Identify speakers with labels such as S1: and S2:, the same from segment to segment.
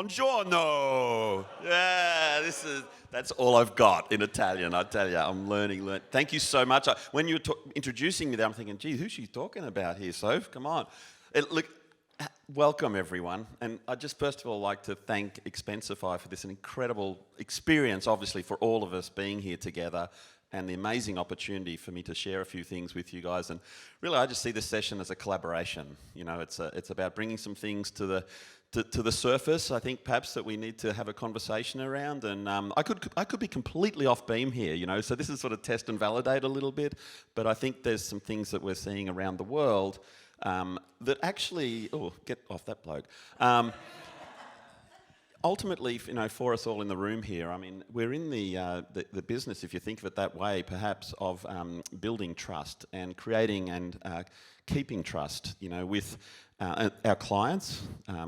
S1: Buongiorno. Yeah, that's all I've got in Italian. I tell you, I'm learning. Thank you so much. When you were introducing me there, I'm thinking, gee, who's she talking about here, Soph? Come on. Welcome, everyone. And I just first of all like to thank ExpensiCon for this incredible experience, obviously, for all of us being here together, and the amazing opportunity for me to share a few things with you guys. And really, I just see this session as a collaboration. You know, it's about bringing some things to the surface. I think perhaps that we need to have a conversation around. And I could be completely off beam here. You know, so this is sort of test and validate a little bit. But I think there's some things that we're seeing around the world that actually, get off that bloke. Ultimately, you know, for us all in the room here, I mean, we're in the business, if you think of it that way, perhaps, of building trust and creating and keeping trust, you know, with our clients,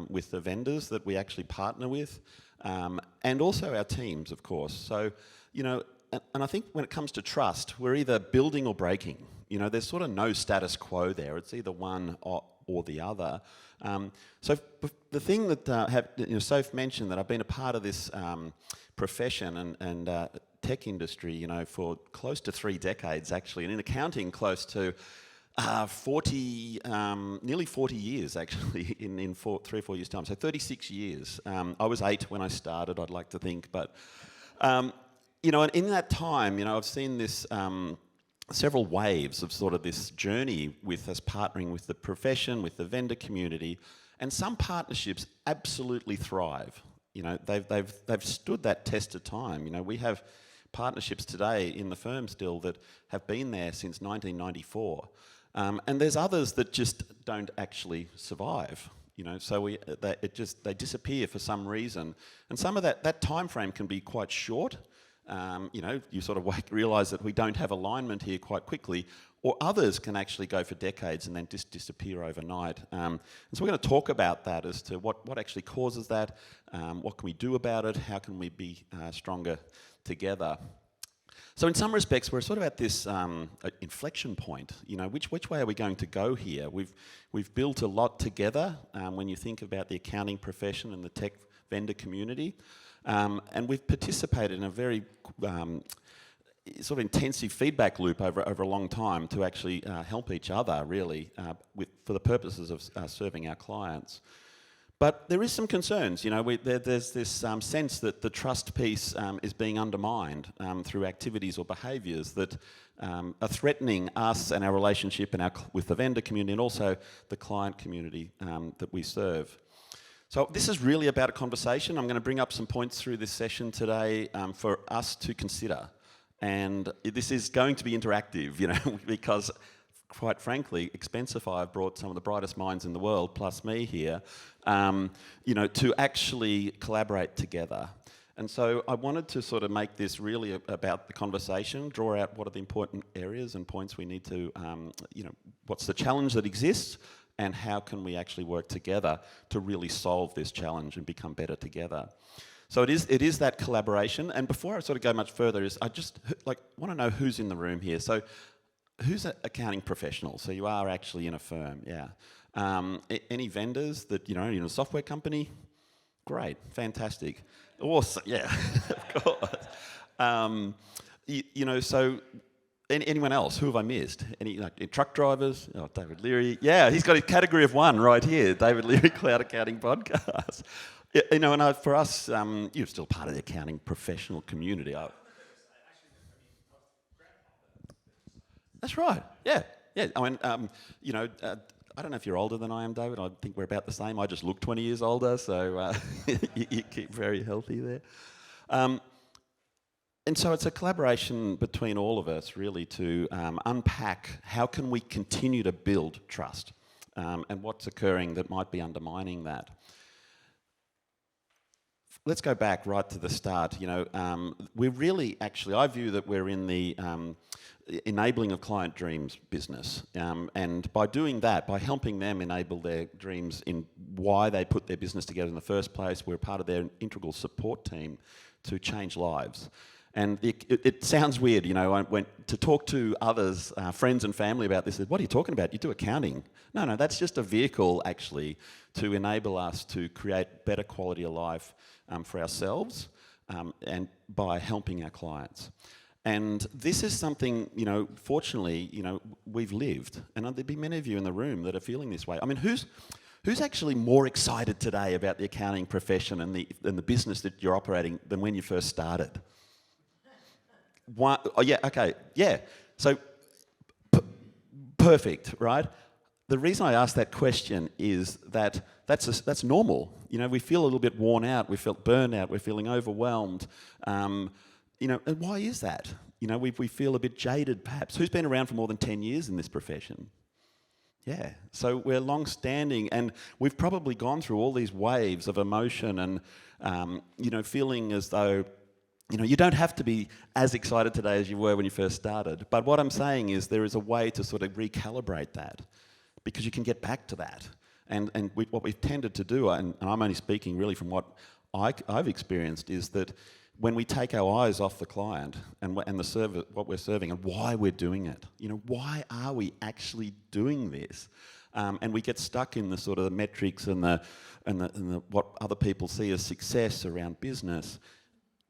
S1: with the vendors that we actually partner with, and also our teams, of course. So, you know, and I think when it comes to trust, we're either building or breaking. You know, there's sort of no status quo there. It's either one or the other. So the thing that Soph mentioned, that I've been a part of this profession and tech industry, you know, for close to 3 decades actually, and in accounting close to nearly 40 years actually, in 3 or 4 years' time. So 36 years. I was 8 when I started, I'd like to think, but you know, and in that time, you know, I've seen this. Several waves of sort of this journey with us partnering with the profession, with the vendor community, and some partnerships absolutely thrive. You know, they've stood that test of time. You know, we have partnerships today in the firm still that have been there since 1994, and there's others that just don't actually survive. You know, so they disappear for some reason, and some of that time frame can be quite short. You know, you sort of realise that we don't have alignment here quite quickly, or others can actually go for decades and then just disappear overnight. And so we're going to talk about that as to what actually causes that, what can we do about it, how can we be stronger together. So in some respects, we're sort of at this inflection point. You know, which way are we going to go here? We've built a lot together when you think about the accounting profession and the tech vendor community. And we've participated in a very sort of intensive feedback loop over a long time to actually help each other, really, for the purposes of serving our clients. But there is some concerns. You know, there's this sense that the trust piece is being undermined through activities or behaviours that are threatening us and our relationship and with the vendor community and also the client community that we serve. So this is really about a conversation. I'm going to bring up some points through this session today for us to consider. And this is going to be interactive, you know, because quite frankly, ExpensiCon have brought some of the brightest minds in the world, plus me here, you know, to actually collaborate together. And so I wanted to sort of make this really about the conversation, draw out what are the important areas and points we need to, you know, what's the challenge that exists, and how can we actually work together to really solve this challenge and become better together. So it is that collaboration. And before I sort of go much further, I just want to know who's in the room here. So who's an accounting professional? So you are actually in a firm, yeah. Any vendors that, you know, in a software company? Great, fantastic. Awesome, yeah, of course. You know, so anyone else? Who have I missed? Any truck drivers? Oh, David Leary. Yeah, he's got his category of 1 right here. David Leary, Cloud Accounting Podcast. You know, and for us, you're still part of the accounting professional community. That's right. Yeah. I mean, you know, I don't know if you're older than I am, David. I think we're about the same. I just look 20 years older, so you keep very healthy there. And so it's a collaboration between all of us, really, to unpack how can we continue to build trust and what's occurring that might be undermining that. Let's go back right to the start. You know, we're really, actually, I view that we're in the enabling of client dreams business. And by doing that, by helping them enable their dreams in why they put their business together in the first place, we're part of their integral support team to change lives. And it sounds weird, you know, I went to talk to others, friends and family about this. What are you talking about? You do accounting. No, that's just a vehicle, actually, to enable us to create better quality of life for ourselves and by helping our clients. And this is something, you know, fortunately, you know, we've lived. And there'd be many of you in the room that are feeling this way. I mean, who's actually more excited today about the accounting profession and the business that you're operating than when you first started? Oh yeah, okay, yeah. So, perfect, right? The reason I ask that question is that that's normal. You know, we feel a little bit worn out, we feel burned out, we're feeling overwhelmed. You know, and why is that? You know, we feel a bit jaded, perhaps. Who's been around for more than 10 years in this profession? Yeah, so we're long-standing, and we've probably gone through all these waves of emotion and, you know, feeling as though, you know, you don't have to be as excited today as you were when you first started. But what I'm saying is there is a way to sort of recalibrate that, because you can get back to that. And what we've tended to do, and I'm only speaking really from what I've experienced, is that when we take our eyes off the client and the service, what we're serving and why we're doing it, you know, why are we actually doing this? And we get stuck in the sort of the metrics and the what other people see as success around business.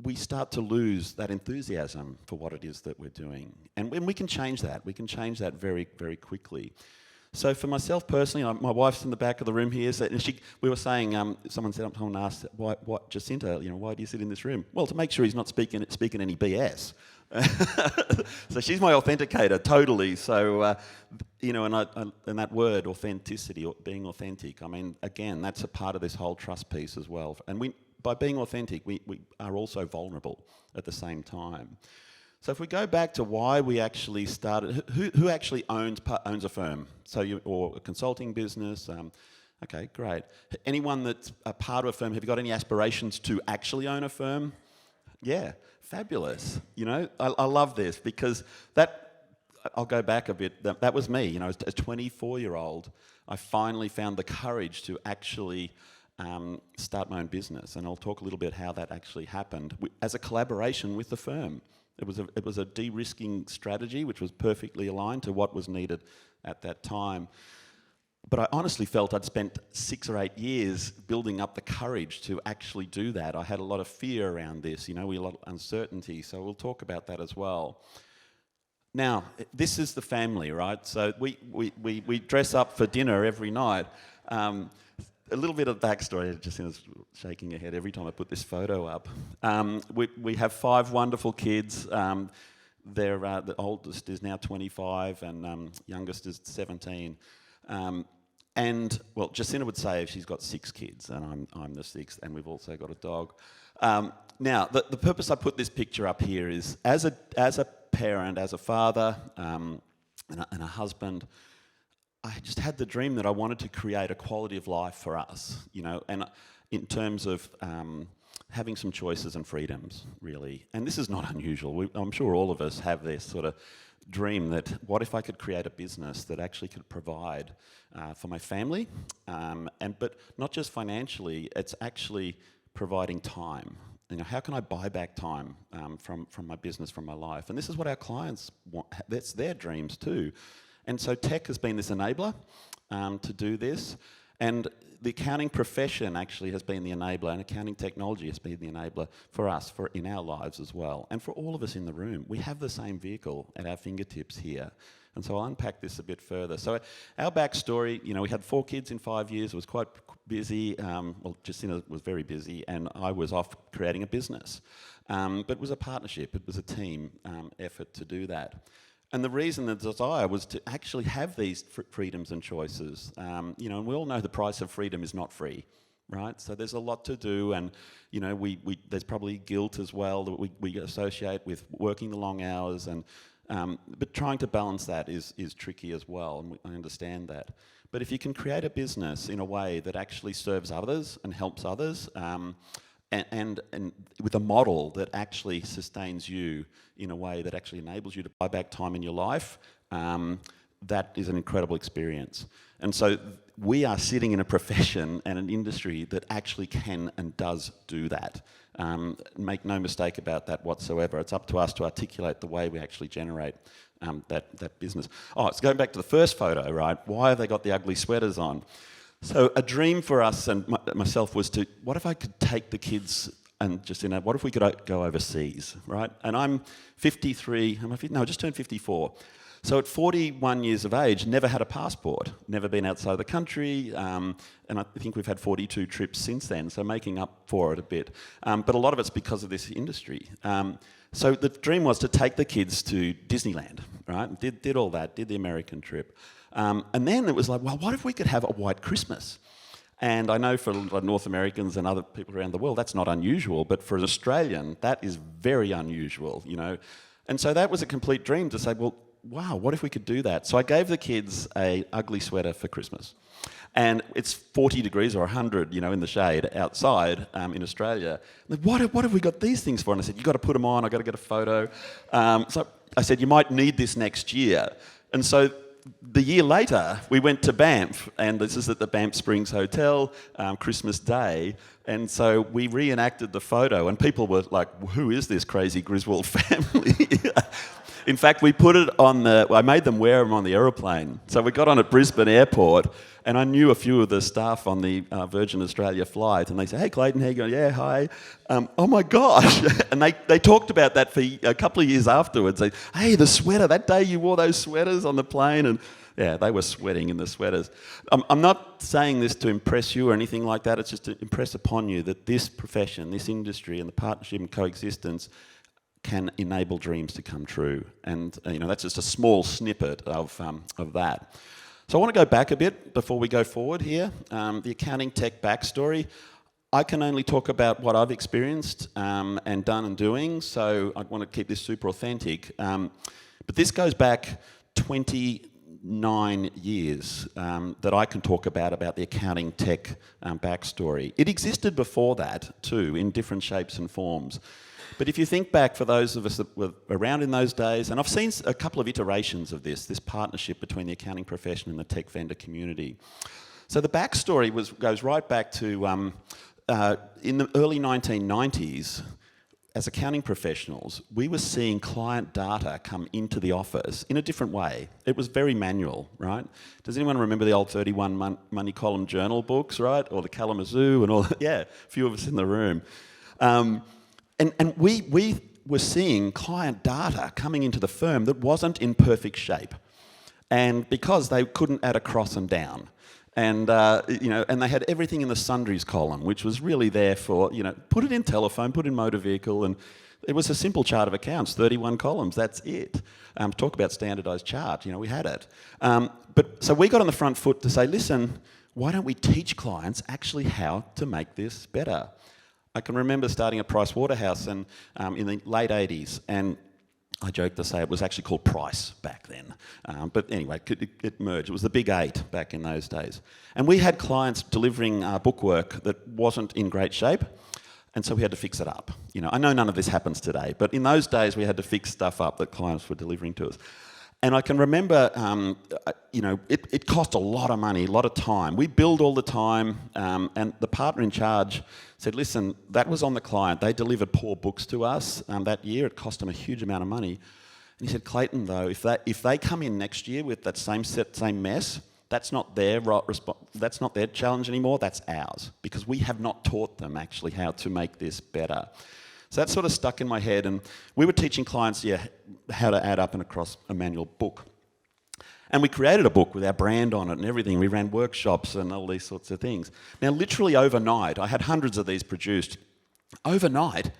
S1: We start to lose that enthusiasm for what it is that we're doing. And when we can change that, we can change that very, very quickly. So for myself personally, my wife's in the back of the room here, so, and we were saying, someone asked, what Jacinta, you know, why do you sit in this room? Well, to make sure he's not speaking any BS. So she's my authenticator, totally. So, you know, and that word, authenticity, or being authentic, I mean, again, that's a part of this whole trust piece as well. And by being authentic, we are also vulnerable at the same time. So if we go back to why we actually started, who actually owns a firm? So or a consulting business? Okay, great. Anyone that's a part of a firm, have you got any aspirations to actually own a firm? Yeah, fabulous. You know, I love this because I'll go back a bit. That was me. You know, as a 24-year-old, I finally found the courage to actually start my own business, and I'll talk a little bit how that actually happened as a collaboration with the firm. It was a de-risking strategy which was perfectly aligned to what was needed at that time. But I honestly felt I'd spent 6 or 8 years building up the courage to actually do that. I had a lot of fear around this, you know, a lot of uncertainty, so we'll talk about that as well. Now, this is the family, right? So we dress up for dinner every night. A little bit of backstory, Jacintha's shaking her head every time I put this photo up. We have 5 wonderful kids. The oldest is now 25 and youngest is 17. And, well, Jacintha would say she's got 6 kids and I'm the 6th, and we've also got a dog. Now, the purpose I put this picture up here is as a parent, as a father and a husband, I just had the dream that I wanted to create a quality of life for us, you know, and in terms of having some choices and freedoms, really. And this is not unusual. I'm sure all of us have this sort of dream that what if I could create a business that actually could provide for my family, but not just financially, it's actually providing time. You know, how can I buy back time from my business, from my life? And this is what our clients want. That's their dreams too. And so tech has been this enabler to do this, and the accounting profession actually has been the enabler, and accounting technology has been the enabler for us, in our lives as well, and for all of us in the room. We have the same vehicle at our fingertips here, and so I'll unpack this a bit further. So our backstory, you know, we had 4 kids in 5 years. It was quite busy. Well, Jacinta was very busy, and I was off creating a business. But it was a partnership. It was a team effort to do that. And the reason, the desire, was to actually have these freedoms and choices. You know, and we all know the price of freedom is not free, right? So there's a lot to do, and you know, there's probably guilt as well that we associate with working the long hours, and but trying to balance that is tricky as well, and I understand that. But if you can create a business in a way that actually serves others and helps others, and with a model that actually sustains you in a way that actually enables you to buy back time in your life, that is an incredible experience. And so we are sitting in a profession and an industry that actually can and does do that. Make no mistake about that whatsoever. It's up to us to articulate the way we actually generate that business. Oh, it's going back to the first photo, right? Why have they got the ugly sweaters on? So a dream for us and myself was to, what if I could take the kids and just, what if we could go overseas, right? And I'm 53, I just turned 54. So at 41 years of age, never had a passport, never been outside the country, and I think we've had 42 trips since then, so making up for it a bit. But a lot of it's because of this industry. So the dream was to take the kids to Disneyland, right? Did all that, did the American trip. And then it was like, well, what if we could have a white Christmas? And I know for North Americans and other people around the world, that's not unusual, but for an Australian, that is very unusual, And so that was a complete dream to say, well, wow, what if we could do that? So I gave the kids a ugly sweater for Christmas. And it's 40 degrees or 100, in the shade outside in Australia. And what have we got these things for? And I said, you've got to put them on, I've got to get a photo. So I said, you might need this next year. And so the year later, we went to Banff, and this is at the Banff Springs Hotel, Christmas Day, and so we reenacted the photo, and people were like, who is this crazy Griswold family? In fact, we put it on I made them wear them on the aeroplane. So we got on at Brisbane Airport, and I knew a few of the staff on the Virgin Australia flight, and they said, hey, Clayton, how you going? Yeah, hi. Oh my gosh. And they talked about that for a couple of years afterwards. They, hey, the sweater, that day you wore those sweaters on the plane, and yeah, they were sweating in the sweaters. I'm not saying this to impress you or anything like that. It's just to impress upon you that this profession, this industry, and the partnership and coexistence can enable dreams to come true. And that's just a small snippet of that. So I want to go back a bit before we go forward here. The accounting tech backstory. I can only talk about what I've experienced and done and doing, so I want to keep this super authentic. But this goes back 29 years that I can talk about the accounting tech backstory. It existed before that too, in different shapes and forms. But if you think back, for those of us that were around in those days, and I've seen a couple of iterations of this partnership between the accounting profession and the tech vendor community. So the backstory goes right back to in the early 1990s, as accounting professionals, we were seeing client data come into the office in a different way. It was very manual, right? Does anyone remember the old 31 money column journal books, right? Or the Kalamazoo and all that? Yeah, a few of us in the room. And we were seeing client data coming into the firm that wasn't in perfect shape. And because they couldn't add a cross and down. And, and they had everything in the sundries column, which was really there for, put it in telephone, put in motor vehicle, and it was a simple chart of accounts, 31 columns, that's it. Talk about standardised chart, we had it. So we got on the front foot to say, listen, why don't we teach clients actually how to make this better? I can remember starting at Price Waterhouse in the late 80s, and I joke to say it was actually called Price back then. But anyway, it merged. It was the big 8 back in those days. And we had clients delivering bookwork that wasn't in great shape, and so we had to fix it up. I know none of this happens today, but in those days we had to fix stuff up that clients were delivering to us. And I can remember, it cost a lot of money, a lot of time. We billed all the time, and the partner in charge said, listen, that was on the client. They delivered poor books to us that year. It cost them a huge amount of money. And he said, Clayton, though, if they come in next year with that same mess, that's not their challenge anymore, that's ours. Because we have not taught them actually how to make this better. So that sort of stuck in my head, and we were teaching clients, how to add up and across a manual book. And we created a book with our brand on it and everything. We ran workshops and all these sorts of things. Now, literally overnight, I had hundreds of these produced. Overnight,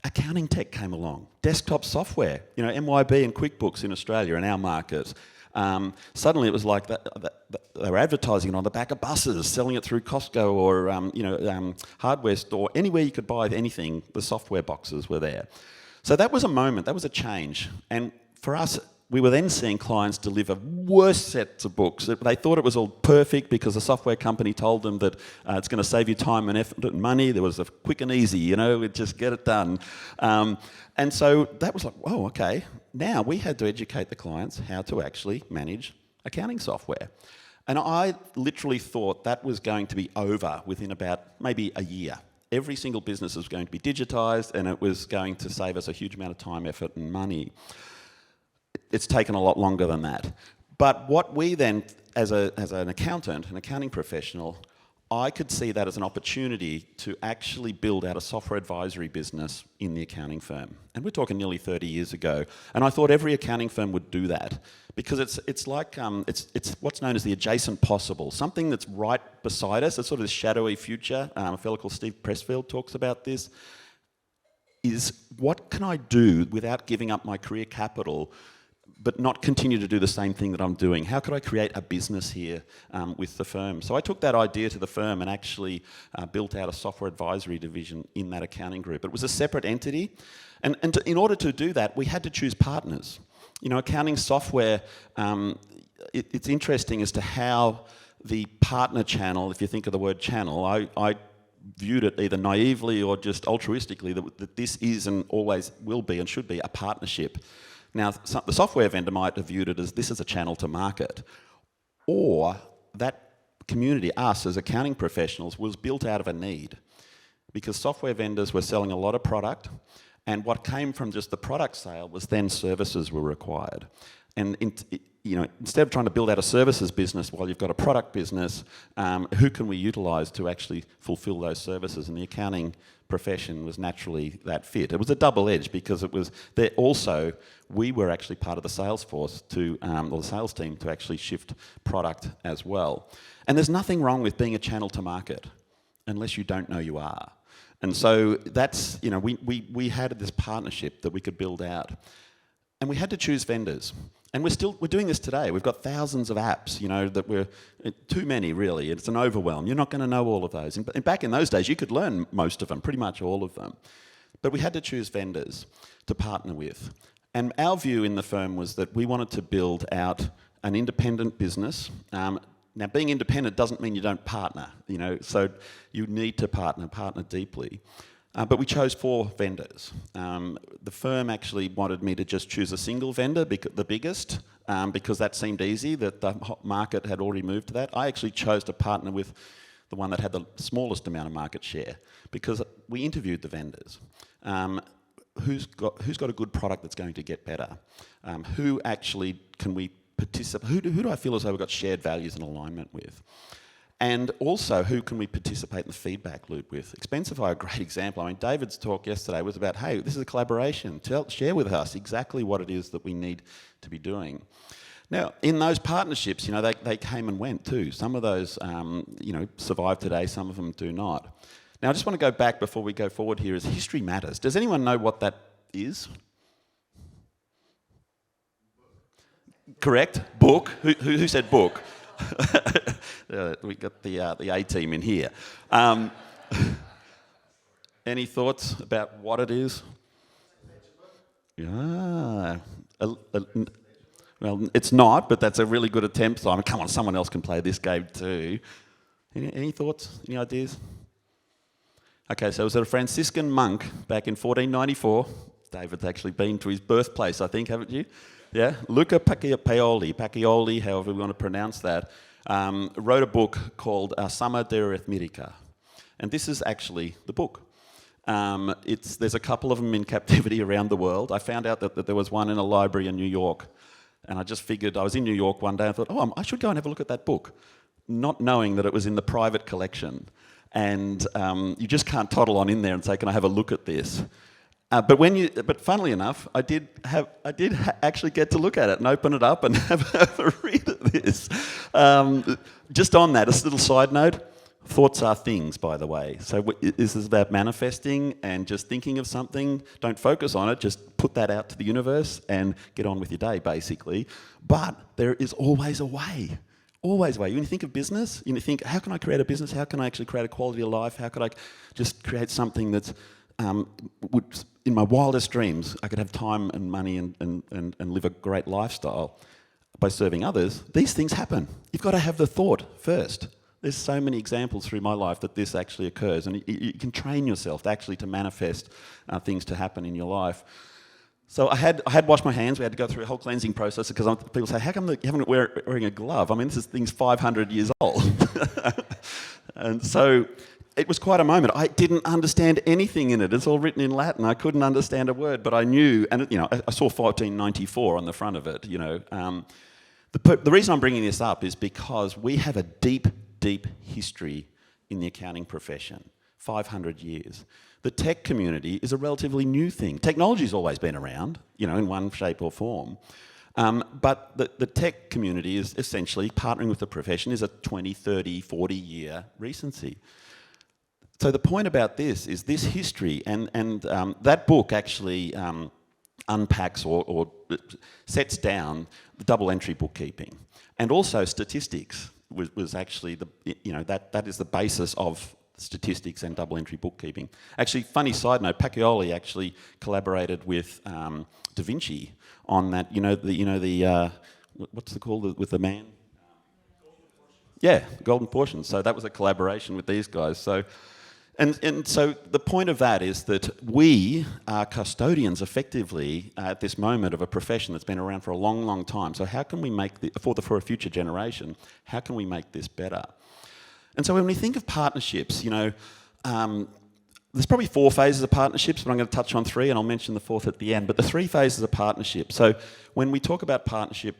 S1: accounting tech came along. Desktop software, MYB and QuickBooks in Australia in our market. Suddenly it was like they were advertising it on the back of buses, selling it through Costco or hardware store. Anywhere you could buy anything, the software boxes were there. So that was a moment, that was a change. And for us, we were then seeing clients deliver worse sets of books. They thought it was all perfect because the software company told them that it's going to save you time and effort and money. There was a quick and easy, we'd just get it done. And so that was like, oh, okay. Now we had to educate the clients how to actually manage accounting software. And I literally thought that was going to be over within about maybe a year. Every single business was going to be digitised and it was going to save us a huge amount of time, effort and money. It's taken a lot longer than that. But what we then, as an accountant, an accounting professional, I could see that as an opportunity to actually build out a software advisory business in the accounting firm. And we're talking nearly 30 years ago. And I thought every accounting firm would do that because it's like it's what's known as the adjacent possible, something that's right beside us. It's sort of this shadowy future. A fellow called Steve Pressfield talks about this. Is what can I do without giving up my career capital but not continue to do the same thing that I'm doing? How could I create a business here with the firm? So I took that idea to the firm and actually built out a software advisory division in that accounting group. It was a separate entity. And in order to do that, we had to choose partners. You know, accounting software, it's interesting as to how the partner channel, if you think of the word channel, I viewed it either naively or just altruistically that this is and always will be and should be a partnership. Now, the software vendor might have viewed it as this is a channel to market, or that community, us as accounting professionals, was built out of a need because software vendors were selling a lot of product, and what came from just the product sale was then services were required. And instead of trying to build out a services business while you've got a product business, who can we utilise to actually fulfil those services? And the accounting profession was naturally that fit. It was a double edge because it was there also. We were actually part of the sales force or the sales team to actually shift product as well. And there's nothing wrong with being a channel to market unless you don't know you are. And so that's, we had this partnership that we could build out. And we had to choose vendors. And we're doing this today. We've got thousands of apps, that we're too many really. It's an overwhelm. You're not going to know all of those. And back in those days, you could learn most of them, pretty much all of them. But we had to choose vendors to partner with. And our view in the firm was that we wanted to build out an independent business. Now, being independent doesn't mean you don't partner, so you need to partner deeply. But we chose 4 vendors. The firm actually wanted me to just choose a single vendor, the biggest, because that seemed easy, that the market had already moved to that. I actually chose to partner with the one that had the smallest amount of market share, because we interviewed the vendors. Who's got a good product that's going to get better? Who actually can we participate? Who do I feel as though we've got shared values and alignment with? And also, who can we participate in the feedback loop with? ExpensiCon, a great example. I mean, David's talk yesterday was about, hey, this is a collaboration. Share with us exactly what it is that we need to be doing. Now, in those partnerships, they came and went too. Some of those, survive today. Some of them do not. Now, I just want to go back before we go forward here. Is history matters? Does anyone know what that is? Correct. Book. Who said book? We got the A team in here. Any thoughts about what it is? Yeah. Well, it's not, but that's a really good attempt, Simon. Come on, someone else can play this game too. Any thoughts? Any ideas? Okay, so it was a Franciscan monk back in 1494. David's actually been to his birthplace, I think, haven't you? Yeah, Luca Pacioli, however we want to pronounce that, wrote a book called Summa de Arithmetica. And this is actually the book. There's a couple of them in captivity around the world. I found out that there was one in a library in New York. And I just figured, I was in New York one day, I thought, I should go and have a look at that book, not knowing that it was in the private collection. And you just can't toddle on in there and say, can I have a look at this? But funnily enough, I did actually get to look at it and open it up and have a read of this. Just on that, a little side note, thoughts are things, by the way. So this is about manifesting and just thinking of something. Don't focus on it, just put that out to the universe and get on with your day, basically. But there is always a way. Always a way. When you think of business, you think, how can I create a business? How can I actually create a quality of life? How could I just create something that's in my wildest dreams, I could have time and money and live a great lifestyle by serving others. These things happen. You've got to have the thought first. There's so many examples through my life that this actually occurs, and you can train yourself to manifest things to happen in your life. So I had washed my hands. We had to go through a whole cleansing process because people say, how come you haven't wearing a glove? I mean, this thing's 500 years old. And so it was quite a moment. I didn't understand anything in it. It's all written in Latin. I couldn't understand a word, but I knew, and I saw 1494 on the front of it. The reason I'm bringing this up is because we have a deep, deep history in the accounting profession, 500 years. The tech community is a relatively new thing. Technology's always been around, in one shape or form. But the tech community is essentially partnering with the profession is a 20, 30, 40-year recency. So the point about this is this history, and that book actually unpacks or sets down the double entry bookkeeping. And also statistics was actually, that is the basis of statistics and double entry bookkeeping. Actually, funny side note, Pacquioli actually collaborated with Da Vinci on that. What's it called with the man? Yeah, golden portion. So that was a collaboration with these guys. So, and so the point of that is that we are custodians effectively at this moment of a profession that's been around for a long, long time. So how can we make for a future generation? How can we make this better? And so when we think of partnerships, there's probably 4 phases of partnerships, but I'm going to touch on 3, and I'll mention the 4th at the end. But the 3 phases of partnership. So when we talk about partnership,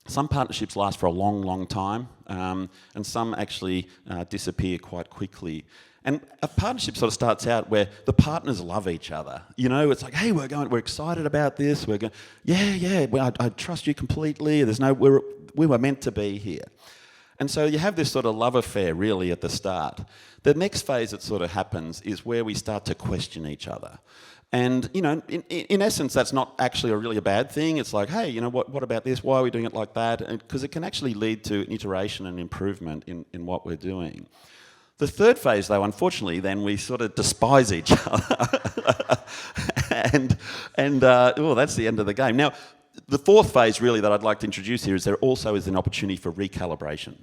S1: some partnerships last for a long, long time, and some actually disappear quite quickly. And a partnership sort of starts out where the partners love each other. It's like, hey, we're excited about this. We're going, I trust you completely. We were meant to be here. And so you have this sort of love affair really at the start. The next phase that sort of happens is where we start to question each other. And, in essence, that's not actually really a bad thing. It's like, hey, what about this? Why are we doing it like that? Because it can actually lead to iteration and improvement in what we're doing. The third phase, though, unfortunately, then we sort of despise each other. and that's the end of the game. Now, the 4th phase, really, that I'd like to introduce here is there also is an opportunity for recalibration,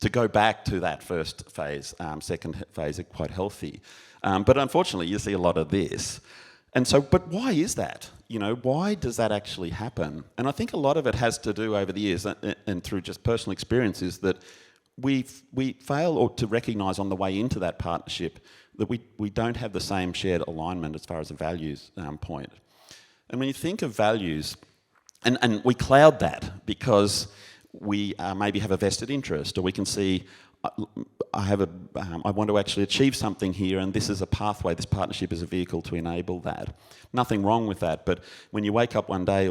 S1: to go back to that first phase. Second phase are quite healthy. But unfortunately, you see a lot of this. And so, but why is that? Why does that actually happen? And I think a lot of it has to do over the years and through just personal experiences that we fail to recognise on the way into that partnership that we don't have the same shared alignment as far as a values point. And when you think of values, and we cloud that because we maybe have a vested interest, or we can see I want to actually achieve something here, and this is a pathway, this partnership is a vehicle to enable that. Nothing wrong with that, but when you wake up one day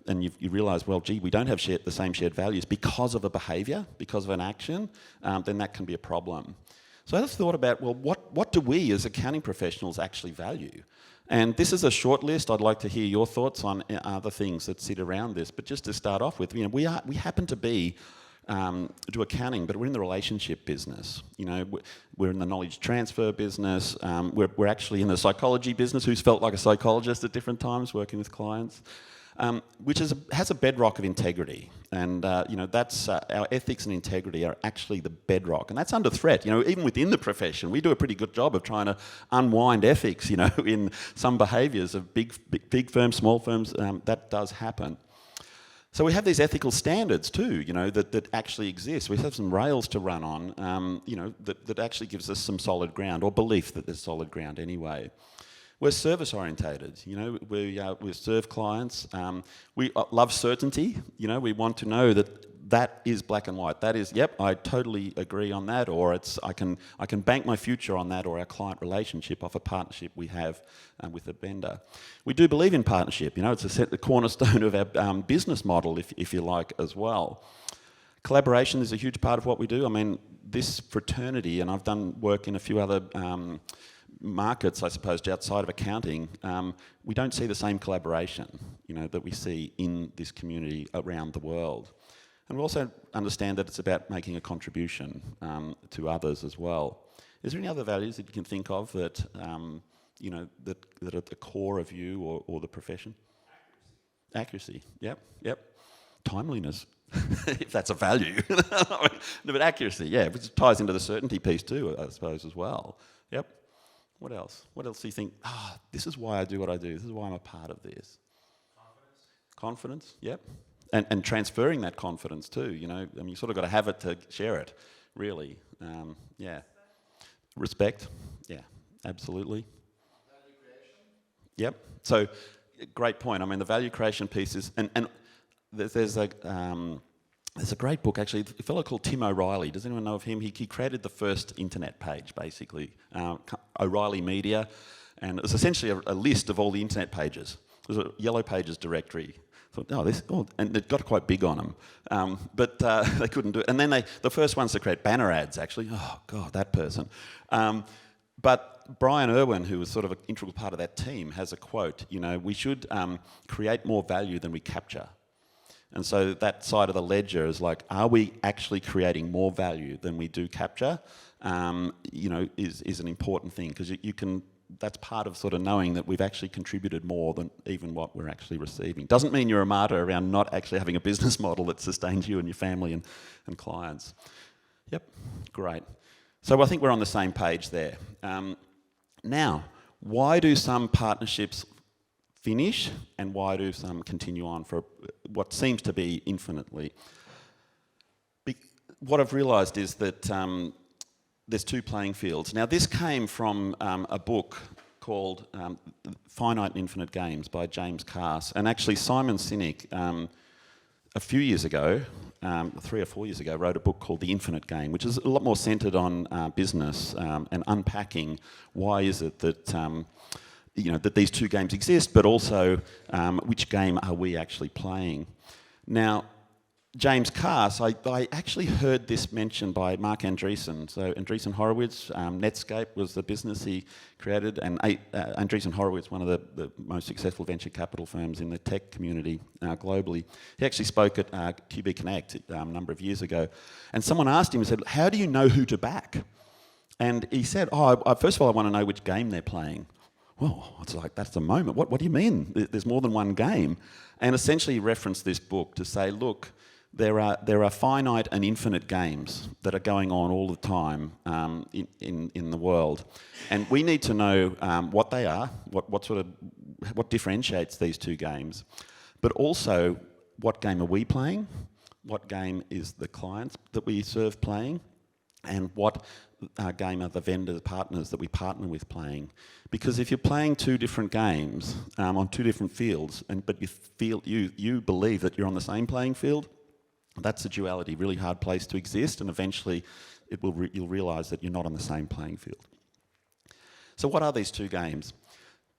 S1: and you realise, well, gee, we don't have the same shared values because of a behaviour, because of an action, then that can be a problem. So I just thought about, well, what do we as accounting professionals actually value? And this is a short list. I'd like to hear your thoughts on other things that sit around this. But just to start off with, we happen to do accounting, but we're in the relationship business. We're in the knowledge transfer business. We're actually in the psychology business. Who's felt like a psychologist at different times working with clients? Which has a bedrock of integrity, and that's our ethics and integrity are actually the bedrock, and that's under threat. Even within the profession, we do a pretty good job of trying to unwind ethics. In some behaviours of big firms, small firms, that does happen. So we have these ethical standards too, that actually exist. We have some rails to run on, that actually gives us some solid ground, or belief that there's solid ground anyway. We're service orientated, we serve clients. We love certainty, we want to know that is black and white. That is, yep, I totally agree on that, or I can bank my future on that, or our client relationship off a partnership we have with a vendor. We do believe in partnership, it's the cornerstone of our business model, if you like, as well. Collaboration is a huge part of what we do. I mean, this fraternity, and I've done work in a few other markets, I suppose, outside of accounting, we don't see the same collaboration, that we see in this community around the world. And we also understand that it's about making a contribution to others as well. Is there any other values that you can think of that, that are at the core of you or the profession? Accuracy. Yep. Timeliness, if that's a value. No, but accuracy, yeah, which ties into the certainty piece too, I suppose, as well. Yep. What else? What else do you think, this is why I do what I do, this is why I'm a part of this? Confidence, yep. And transferring that confidence too, you know. I mean, you sort of got to have it to share it, really. Yeah. Respect, yeah, absolutely.
S2: Value creation.
S1: Yep. So, great point. I mean, the value creation piece is, and there's a great book actually. A fellow called Tim O'Reilly. Does anyone know of him? He created the first internet page, basically, O'Reilly Media, and it was essentially a list of all the internet pages. It was a Yellow Pages directory. Thought, and it got quite big on them, but they couldn't do it. And then the first ones to create banner ads, actually. Oh God, that person. But Brian Irwin, who was sort of an integral part of that team, has a quote. You know, we should create more value than we capture. And so that side of the ledger is like, are we actually creating more value than we do capture? You know, is an important thing, because you can. That's part of sort of knowing that we've actually contributed more than even what we're actually receiving. Doesn't mean you're a martyr around not actually having a business model that sustains you and your family and clients. Yep, great. So I think we're on the same page there. Now, why do some partnerships finish and why do some continue on for what seems to be infinitely? What I've realised is that there's two playing fields. Now, this came from a book called Finite and Infinite Games by James Cass. And actually, Simon Sinek, a few years ago, 3 or 4 years ago, wrote a book called The Infinite Game, which is a lot more centred on business and unpacking why is it that, you know, that these two games exist, but also which game are we actually playing. Now, James Cass, I actually heard this mentioned by Mark Andreessen. So Andreessen Horowitz, Netscape was the business he created, and Andreessen Horowitz, one of the most successful venture capital firms in the tech community globally. He actually spoke at QB Connect a number of years ago, and someone asked him, he said, how do you know who to back? And he said, first of all, I want to know which game they're playing. Well, it's like, that's the moment. What do you mean? There's more than one game. And essentially he referenced this book to say, look, there are finite and infinite games that are going on all the time in the world, and we need to know what they are, what differentiates these two games, but also what game are we playing, what game is the clients that we serve playing, and what game are the vendors, partners that we partner with playing. Because if you're playing two different games on two different fields, but you believe that you're on the same playing field, that's a duality, really hard place to exist, and eventually you'll realise that you're not on the same playing field. So what are these two games?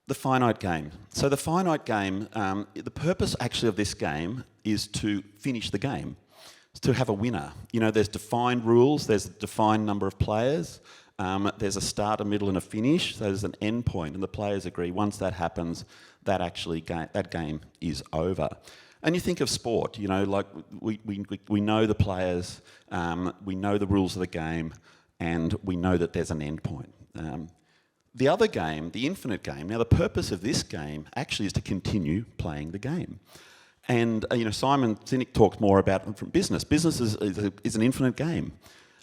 S1: The finite game. So the finite game, the purpose actually of this game is to finish the game. It's to have a winner. You know, there's defined rules, there's a defined number of players, there's a start, a middle and a finish, so there's an end point, and the players agree once that happens, that game is over. And you think of sport, you know, like we know the players, we know the rules of the game, and we know that there's an end point. The other game, the infinite game, now the purpose of this game actually is to continue playing the game. And, you know, Simon Sinek talks more about from business. Business is an infinite game.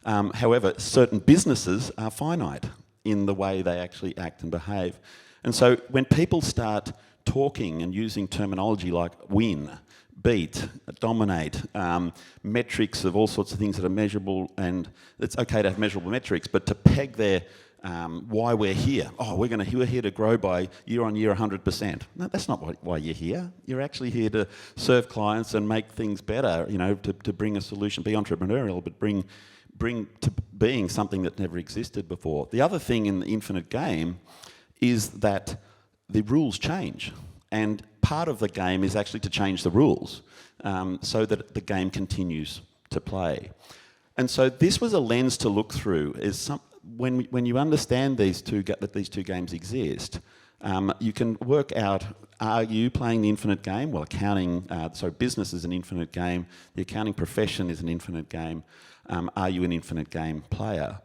S1: However, certain businesses are finite in the way they actually act and behave. And so when people start talking and using terminology like win, beat, dominate, metrics of all sorts of things that are measurable, and it's okay to have measurable metrics, but to peg their why we're here. Oh, we're here to grow by year on year 100%. No, that's not why you're here. You're actually here to serve clients and make things better, you know, to bring a solution, be entrepreneurial, but bring to being something that never existed before. The other thing in the infinite game is that the rules change. And part of the game is actually to change the rules so that the game continues to play. And so this was a lens to look through. When you understand that these two games exist, you can work out, are you playing the infinite game? Well, business is an infinite game. The accounting profession is an infinite game. Are you an infinite game player?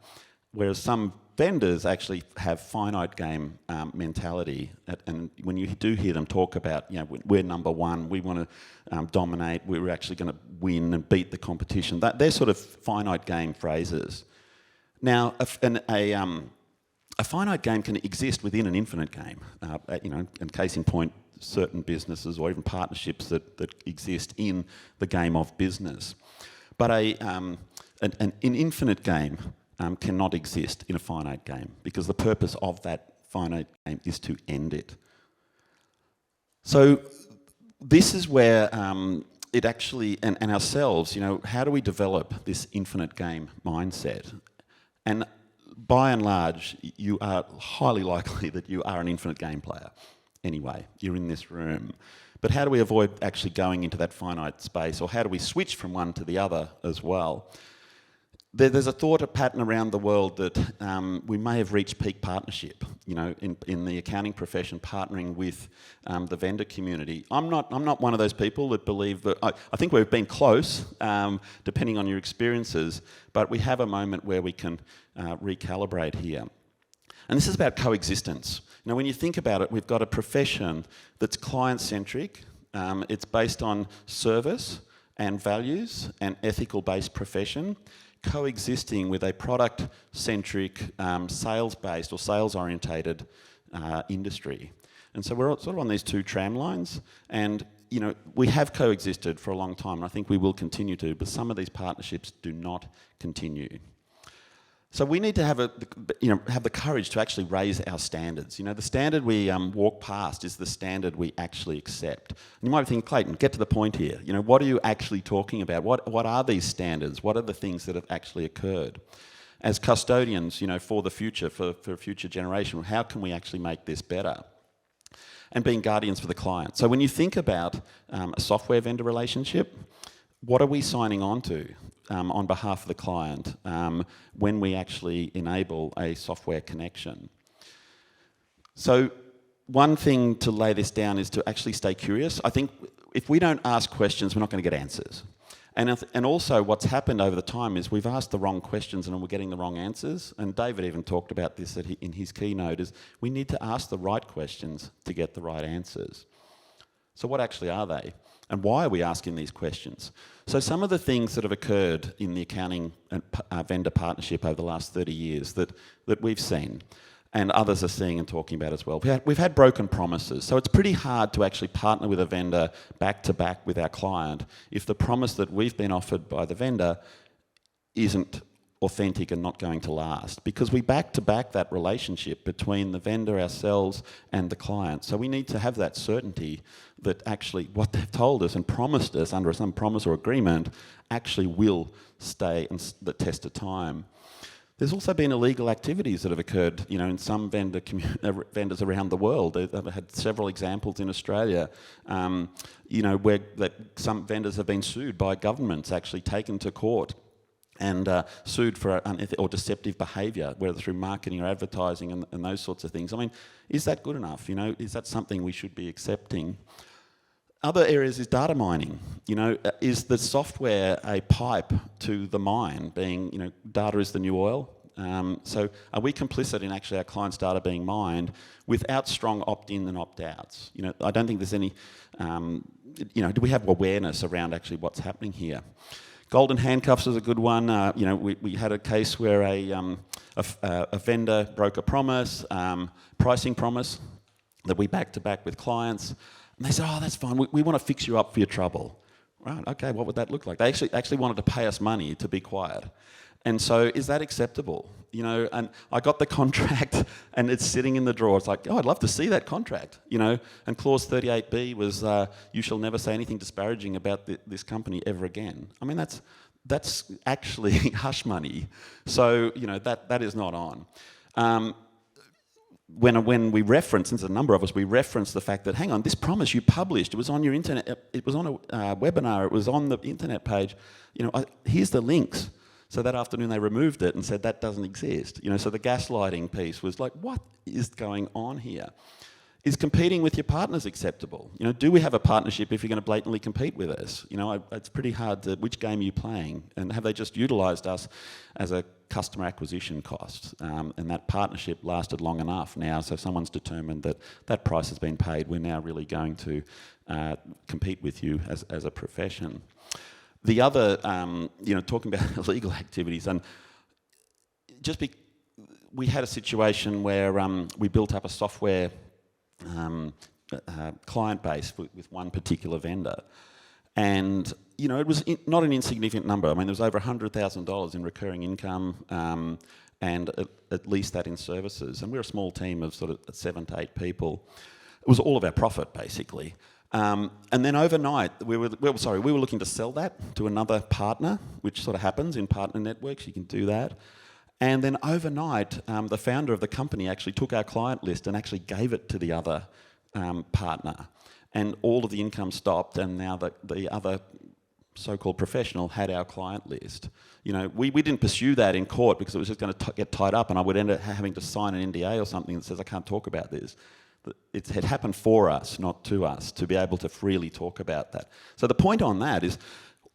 S1: Whereas some vendors actually have finite game mentality, and when you do hear them talk about, you know, we're number one, we want to dominate, we're actually going to win and beat the competition. They're sort of finite game phrases. Now, a finite game can exist within an infinite game. You know, and case in point, certain businesses or even partnerships that exist in the game of business. But an infinite game cannot exist in a finite game, because the purpose of that finite game is to end it. So this is where it actually, and ourselves, how do we develop this infinite game mindset? And by and large, you are highly likely that you are an infinite game player. Anyway, you're in this room. But how do we avoid actually going into that finite space, or how do we switch from one to the other as well? There's a thought, a pattern around the world that we may have reached peak partnership, in the accounting profession, partnering with the vendor community. I'm not one of those people that believe that. I think we've been close, depending on your experiences, but we have a moment where we can recalibrate here. And this is about coexistence. When you think about it, we've got a profession that's client-centric. It's based on service and values and ethical-based profession, coexisting with a product-centric, sales-based or sales-orientated industry. And so we're sort of on these two tram lines, and we have coexisted for a long time, and I think we will continue to, but some of these partnerships do not continue. So we need to have the courage to actually raise our standards. The standard we walk past is the standard we actually accept. And you might be thinking, Clayton, get to the point here. What are you actually talking about? What are these standards? What are the things that have actually occurred? As custodians, for the future, for a future generation, how can we actually make this better? And being guardians for the client. So when you think about a software vendor relationship, what are we signing on to on behalf of the client when we actually enable a software connection? So one thing to lay this down is to actually stay curious. I think if we don't ask questions, we're not going to get answers. And also what's happened over the time is we've asked the wrong questions and we're getting the wrong answers. And David even talked about this in his keynote, is we need to ask the right questions to get the right answers. So what actually are they? And why are we asking these questions? So some of the things that have occurred in the accounting and vendor partnership over the last 30 years that we've seen, and others are seeing and talking about as well. We've had broken promises. So it's pretty hard to actually partner with a vendor back to back with our client if the promise that we've been offered by the vendor isn't authentic and not going to last, because we back to back that relationship between the vendor, ourselves, and the client. So we need to have that certainty that actually what they've told us and promised us under some promise or agreement actually will stay and the test of time. There's also been illegal activities that have occurred, in some vendors around the world. I've had several examples in Australia, where some vendors have been sued by governments, actually taken to court and sued for unethical or deceptive behaviour, whether through marketing or advertising and those sorts of things. I mean, is that good enough? Is that something we should be accepting? Other areas is data mining. Is the software a pipe to the mine, being, data is the new oil? So are we complicit in actually our clients' data being mined without strong opt-in and opt-outs? I don't think there's any, do we have awareness around actually what's happening here? Golden handcuffs is a good one. We had a case where a vendor broke a promise, pricing promise, that we back to back with clients. And they said, oh, that's fine, we want to fix you up for your trouble. Right, okay, what would that look like? They actually wanted to pay us money to be quiet. And so is that acceptable? And I got the contract and it's sitting in the drawer. It's like, oh, I'd love to see that contract, And clause 38B was, you shall never say anything disparaging about this company ever again. I mean, that's actually hush money. So, that is not on. When we reference, and there's a number of us, we reference the fact that, hang on, this promise you published, it was on your internet, it was on a webinar, it was on the internet page, here's the links. So that afternoon they removed it and said that doesn't exist. So the gaslighting piece was like, what is going on here? Is competing with your partners acceptable? Do we have a partnership if you're going to blatantly compete with us? It's pretty hard to, which game are you playing? And have they just utilised us as a customer acquisition cost? And that partnership lasted long enough now, so someone's determined that that price has been paid. We're now really going to compete with you as a profession. The other, talking about illegal activities, and we had a situation where we built up a software client base with one particular vendor. And, it was not an insignificant number. I mean, there was over $100,000 in recurring income and at least that in services. And we're a small team of sort of 7 to 8 people. It was all of our profit, basically. And then overnight, we were looking to sell that to another partner, which sort of happens in partner networks. You can do that. And then overnight, the founder of the company actually took our client list and actually gave it to the other partner. And all of the income stopped, and now the other so-called professional had our client list. We didn't pursue that in court because it was just going to get tied up, and I would end up having to sign an NDA or something that says I can't talk about this. It had happened for us, not to us, to be able to freely talk about that. So the point on that is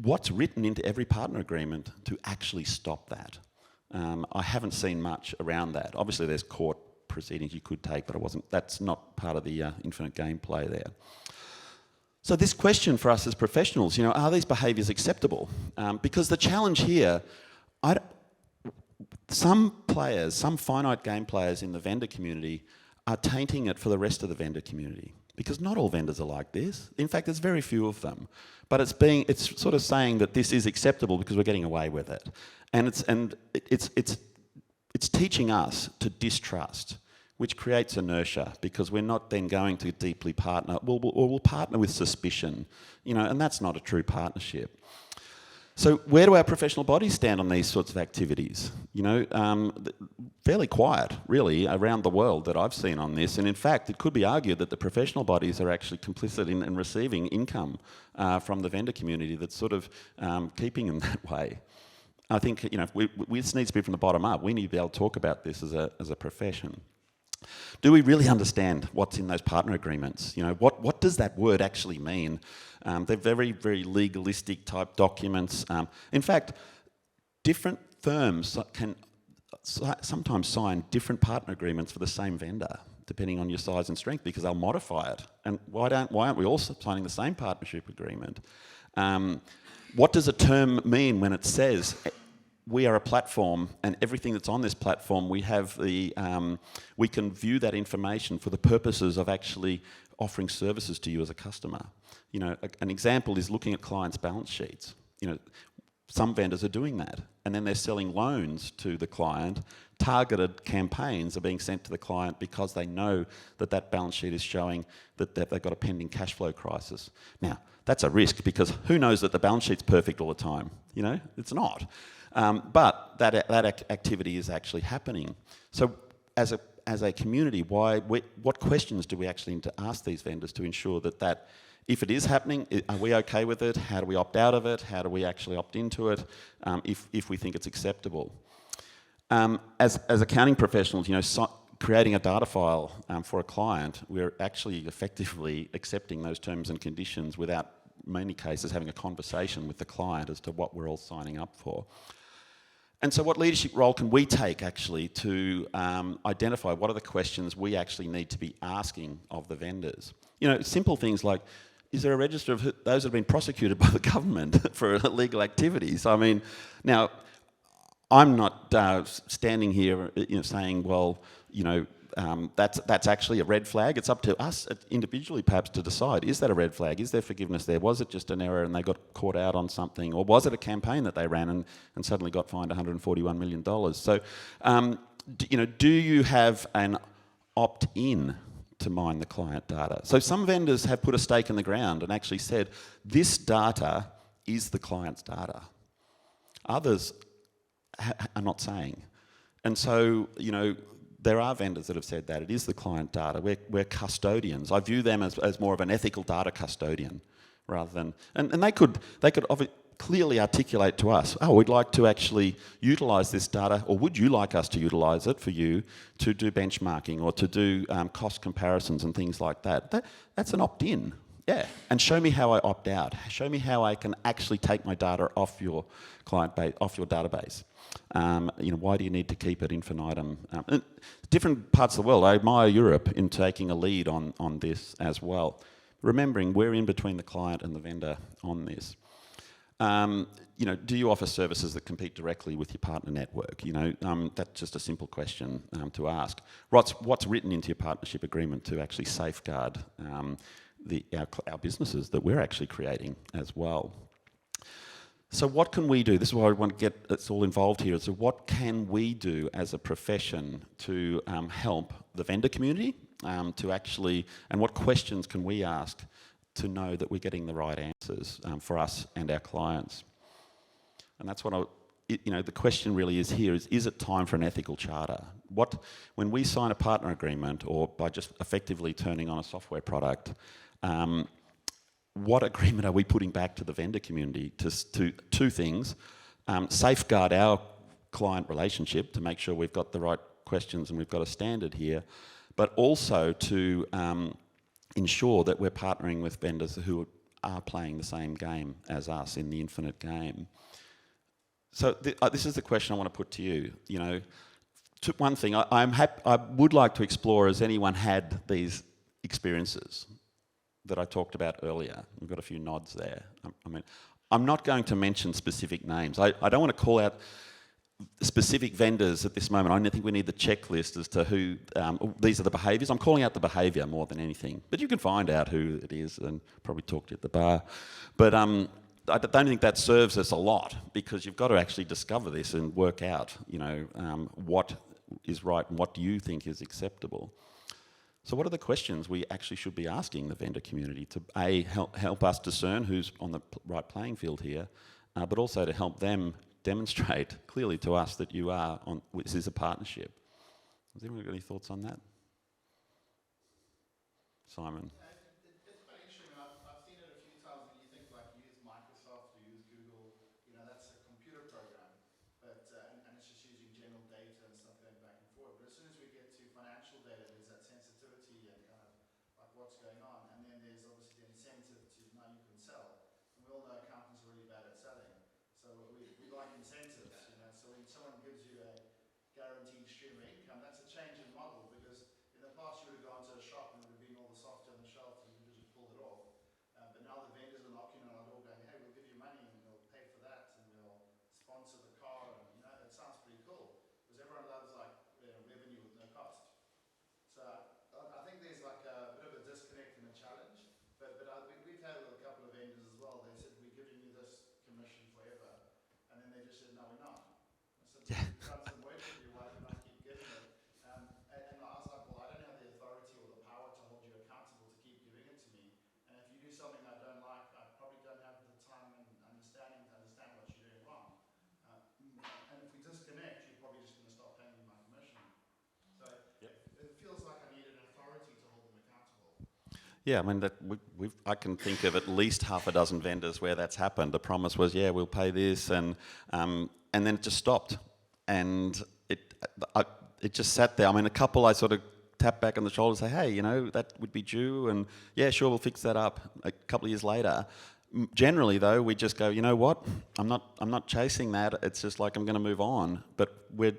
S1: what's written into every partner agreement to actually stop that. I haven't seen much around that. Obviously there's court proceedings you could take, but that's not part of the infinite gameplay there. So this question for us as professionals, are these behaviours acceptable? Because the challenge here, some finite game players in the vendor community are tainting it for the rest of the vendor community. Because not all vendors are like this. In fact, there's very few of them. But it's sort of saying that this is acceptable because we're getting away with it. And it's teaching us to distrust, which creates inertia because we're not then going to deeply partner. We'll partner with suspicion, and that's not a true partnership. So where do our professional bodies stand on these sorts of activities? Fairly quiet, really, around the world that I've seen on this. And in fact, it could be argued that the professional bodies are actually complicit in receiving income from the vendor community that's sort of keeping them that way. I think, this needs to be from the bottom up. We need to be able to talk about this as a profession. Do we really understand what's in those partner agreements? What does that word actually mean? They're very, very legalistic type documents. In fact, different firms can sometimes sign different partner agreements for the same vendor, depending on your size and strength, because they'll modify it. And why aren't we all signing the same partnership agreement? What does a term mean when it says we are a platform, and everything that's on this platform, we can view that information for the purposes of actually offering services to you as a customer. An example is looking at clients' balance sheets. Some vendors are doing that, and then they're selling loans to the client. Targeted campaigns are being sent to the client because they know that balance sheet is showing that they've got a pending cash flow crisis. Now, that's a risk because who knows that the balance sheet's perfect all the time? It's not. But that activity is actually happening. So as a community, what questions do we actually need to ask these vendors to ensure that if it is happening, are we okay with it? How do we opt out of it? How do we actually opt into it if we think it's acceptable? As accounting professionals, creating a data file for a client, we're actually effectively accepting those terms and conditions without, in many cases, having a conversation with the client as to what we're all signing up for. And so what leadership role can we take actually to identify what are the questions we actually need to be asking of the vendors? Simple things like, is there a register of those that have been prosecuted by the government for illegal activities? I mean, now, I'm not standing here saying, well, that's actually a red flag. It's up to us individually perhaps to decide, is that a red flag? Is there forgiveness there? Was it just an error and they got caught out on something? Or was it a campaign that they ran and suddenly got fined $141 million? So, do you have an opt-in to mine the client data? So some vendors have put a stake in the ground and actually said, this data is the client's data. Others are not saying. And so, there are vendors that have said that. It is the client data. We're custodians. I view them as more of an ethical data custodian rather than... And they could clearly articulate to us, we'd like to actually utilise this data, or would you like us to utilise it for you to do benchmarking or to do cost comparisons and things like that. That's an opt-in. Yeah, and show me how I opt out. Show me how I can actually take my data off your client base, off your database. Why do you need to keep it infinitum? Different parts of the world. I admire Europe in taking a lead on this as well. Remembering we're in between the client and the vendor on this. Do you offer services that compete directly with your partner network? That's just a simple question to ask. What's written into your partnership agreement to actually safeguard our businesses that we're actually creating as well? So what can we do? This is why I want to get us all involved here. So what can we do as a profession to help the vendor community and what questions can we ask to know that we're getting the right answers for us and our clients? And that's what the question really is here is it time for an ethical charter? When we sign a partner agreement or by just effectively turning on a software product, what agreement are we putting back to the vendor community to two things? Safeguard our client relationship to make sure we've got the right questions and we've got a standard here, but also to ensure that we're partnering with vendors who are playing the same game as us in the infinite game. So this is the question I want to put to you. One thing I would like to explore: has anyone had these experiences that I talked about earlier? We've got a few nods there. I'm not going to mention specific names. I don't want to call out specific vendors at this moment. I think we need the checklist as to who, these are the behaviours. I'm calling out the behaviour more than anything. But you can find out who it is and probably talk to you at the bar. But I don't think that serves us a lot, because you've got to actually discover this and work out, what is right and what do you think is acceptable. So what are the questions we actually should be asking the vendor community to help us discern who's on the right playing field here, but also to help them demonstrate clearly to us that this is a partnership. Has anyone got any thoughts on that? Simon?
S2: It's quite interesting. I've seen it a few times when you think you use Microsoft or use Google, that's a computer program, but and it's just using general data and stuff going back and forth. But as soon as we get to financial data, there's that sensitivity and kind of like what's going on, and then there's obviously the incentive to now you can sell. And we all know accountants are really bad at selling. So we like incentives, So when someone gives you a guaranteed stream of income, that's a change in model, because in the past you would have gone to a shop and it would have been all the software on the shelf and you would have just pulled it off. But now the vendors are knocking on our door going, hey, we'll give you money and we'll pay for that and we'll sponsor the car, and that sounds pretty cool, because everyone loves revenue with no cost. So I think there's like a bit of a disconnect and a challenge. But we've had a couple of vendors as well. They said, we're giving you this commission forever, and then they just said, no, we're not. I said, we've done some work with you, why do we not keep giving it? And I was like, well, I don't have the authority or the power to hold you accountable to keep giving it to me. And if you do something I don't like, I probably don't have the time and understanding to understand what you're doing wrong. And if we disconnect, you're probably just going to stop paying me my commission. So it feels like I need an authority to hold them accountable.
S1: Yeah, I can think of at least half a dozen vendors where that's happened. The promise was, yeah, we'll pay this, and then it just stopped, and it just sat there. A couple I sort of tap back on the shoulder and say, hey, that would be due, and yeah, sure, we'll fix that up. A couple of years later, generally though, we just go, you know what? I'm not chasing that. It's just like I'm going to move on. But we're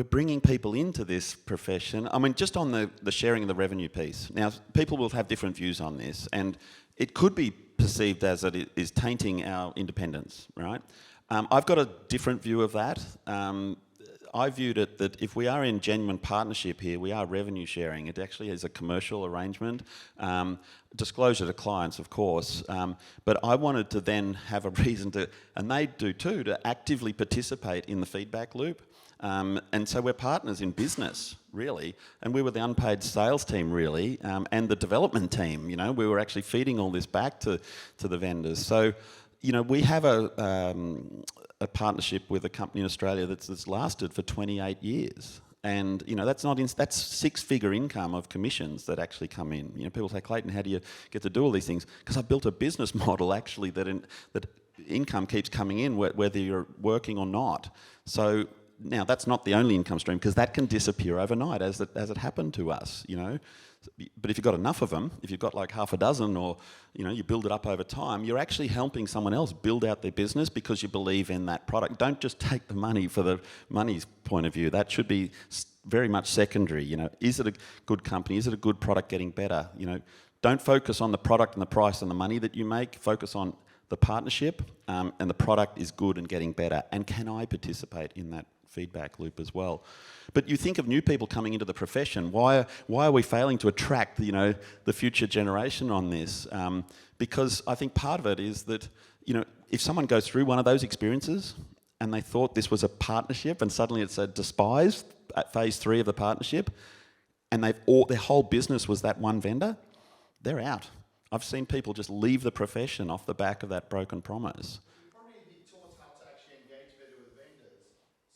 S1: bringing people into this profession. Just on the sharing of the revenue piece. Now, people will have different views on this, and it could be perceived as that it is tainting our independence, right? I've got a different view of that. I viewed it that if we are in genuine partnership here, we are revenue sharing. It actually is a commercial arrangement. Disclosure to clients, of course. But I wanted to then have a reason to, and they do too, to actively participate in the feedback loop. And so we're partners in business, really, and we were the unpaid sales team, really, and the development team. We were actually feeding all this back to the vendors. So, we have a partnership with a company in Australia that's lasted for 28 years, and that's six-figure income of commissions that actually come in. People say, Clayton, how do you get to do all these things? Because I built a business model actually that income keeps coming in whether you're working or not. So. Now, that's not the only income stream, because that can disappear overnight, as it happened to us, But if you've got enough of them, if you've got like half a dozen, or, you build it up over time, you're actually helping someone else build out their business because you believe in that product. Don't just take the money for the money's point of view. That should be very much secondary, Is it a good company? Is it a good product getting better? Don't focus on the product and the price and the money that you make. Focus on the partnership, and the product is good and getting better, and can I participate in that feedback loop as well? But you think of new people coming into the profession. Why are we failing to attract the future generation on this? Because I think part of it is that if someone goes through one of those experiences and they thought this was a partnership and suddenly it's a despised at phase 3 of the partnership, and their whole business was that one vendor, they're out. I've seen people just leave the profession off the back of that broken promise.
S2: You probably be taught how to actually engage better with vendors.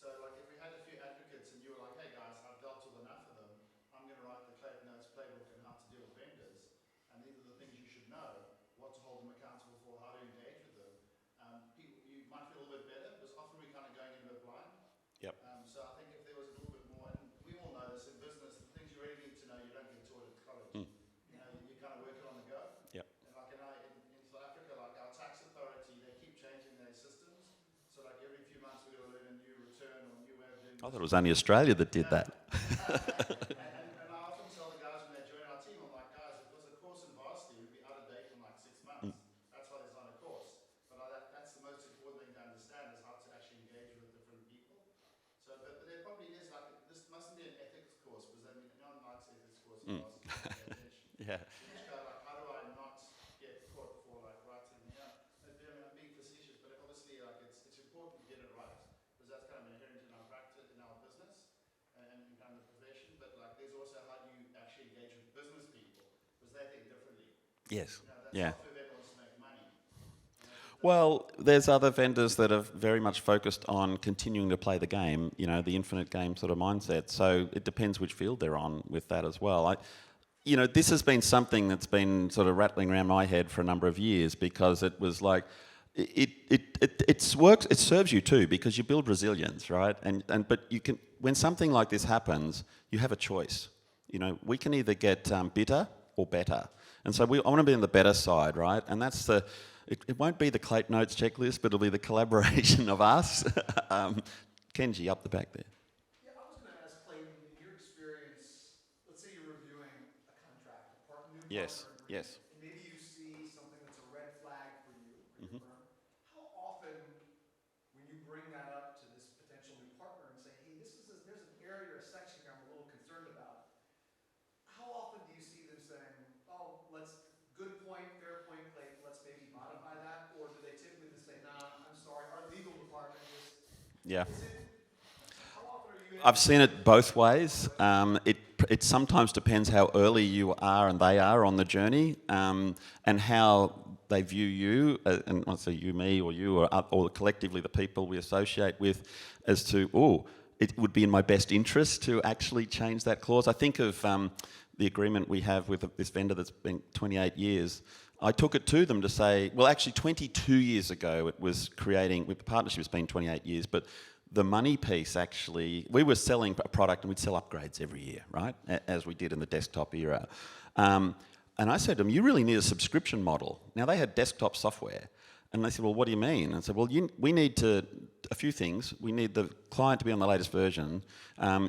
S2: So like if we had a few advocates and you were like, hey guys, I've dealt with enough of them, I'm going to write the Clayton Oates playbook on how to deal with vendors, and these are the things you should know, what to hold them accountable for, how to engage with them. You might feel a little bit better, because often we're kind of going in a bit blind.
S1: Yep.
S2: So I think if there was a little bit more, and we all know this in business, the things you really need to know, you don't get taught at college. You kind of work it on the go.
S1: Yep.
S2: And like in South Africa, like our tax authority, they keep changing their systems. So like every few months we've got to learn a new return or a new way of doing
S1: I thought it was only Australia that did that.
S2: and I often tell the guys when they join our team, I'm like, guys, if there's a course in varsity, we'd be out of date in like 6 months. That's why there's not a course. But that's the most important thing to understand, is how to actually engage with different people. So, but there probably is like, this mustn't be an ethics course, because I mean, no one likes ethics course in varsity.
S1: Yeah.
S2: You just go like, how do I not get caught for like writing? I'm being facetious, but obviously like it's important to get it right, because that's kind of inherent in our practice, in our business, and in kind of the profession. But like, there's also how do you actually engage with business people, because they think differently.
S1: Yes.
S2: That
S1: Yeah.
S2: software vendor wants to make money.
S1: Well, there's other vendors that are very much focused on continuing to play the game, the infinite game sort of mindset. So it depends which field they're on with that as well. This has been something that's been sort of rattling around my head for a number of years, because it was like, it works. It serves you too, because you build resilience, right? But you can, when something like this happens, you have a choice. We can either get bitter or better, and so I want to be on the better side, right? And that's it won't be the Clayton Oates checklist, but it'll be the collaboration of us. Kenji up the back there.
S3: Yeah, I was going to ask Clayton, in your experience, let's say you're reviewing a contract, new partner agreement.
S1: Yes.
S3: And maybe you see something that's a red flag for you or your firm. How often, when you bring that up to this potential new partner and say, hey, there's an area or a section here I'm a little concerned about, how often do you see them saying, oh, good point, fair point, Clayton, let's maybe modify that? Or do they typically just say, nah, I'm sorry, our legal department just...
S1: Yeah.
S3: How often are you...
S1: I've seen it both ways. It sometimes depends how early you are and they are on the journey, and how they view you, and I say you, me, or you, or collectively the people we associate with, as to, it would be in my best interest to actually change that clause. I think of the agreement we have with this vendor that's been 28 years. I took it to them to say, well, actually 22 years ago it was creating, with the partnership it's been 28 years, but the money piece actually, we were selling a product and we'd sell upgrades every year, right? As we did in the desktop era. And I said to them, you really need a subscription model. Now they had desktop software. And they said, well, what do you mean? And I said, well, we need a few things. We need the client to be on the latest version.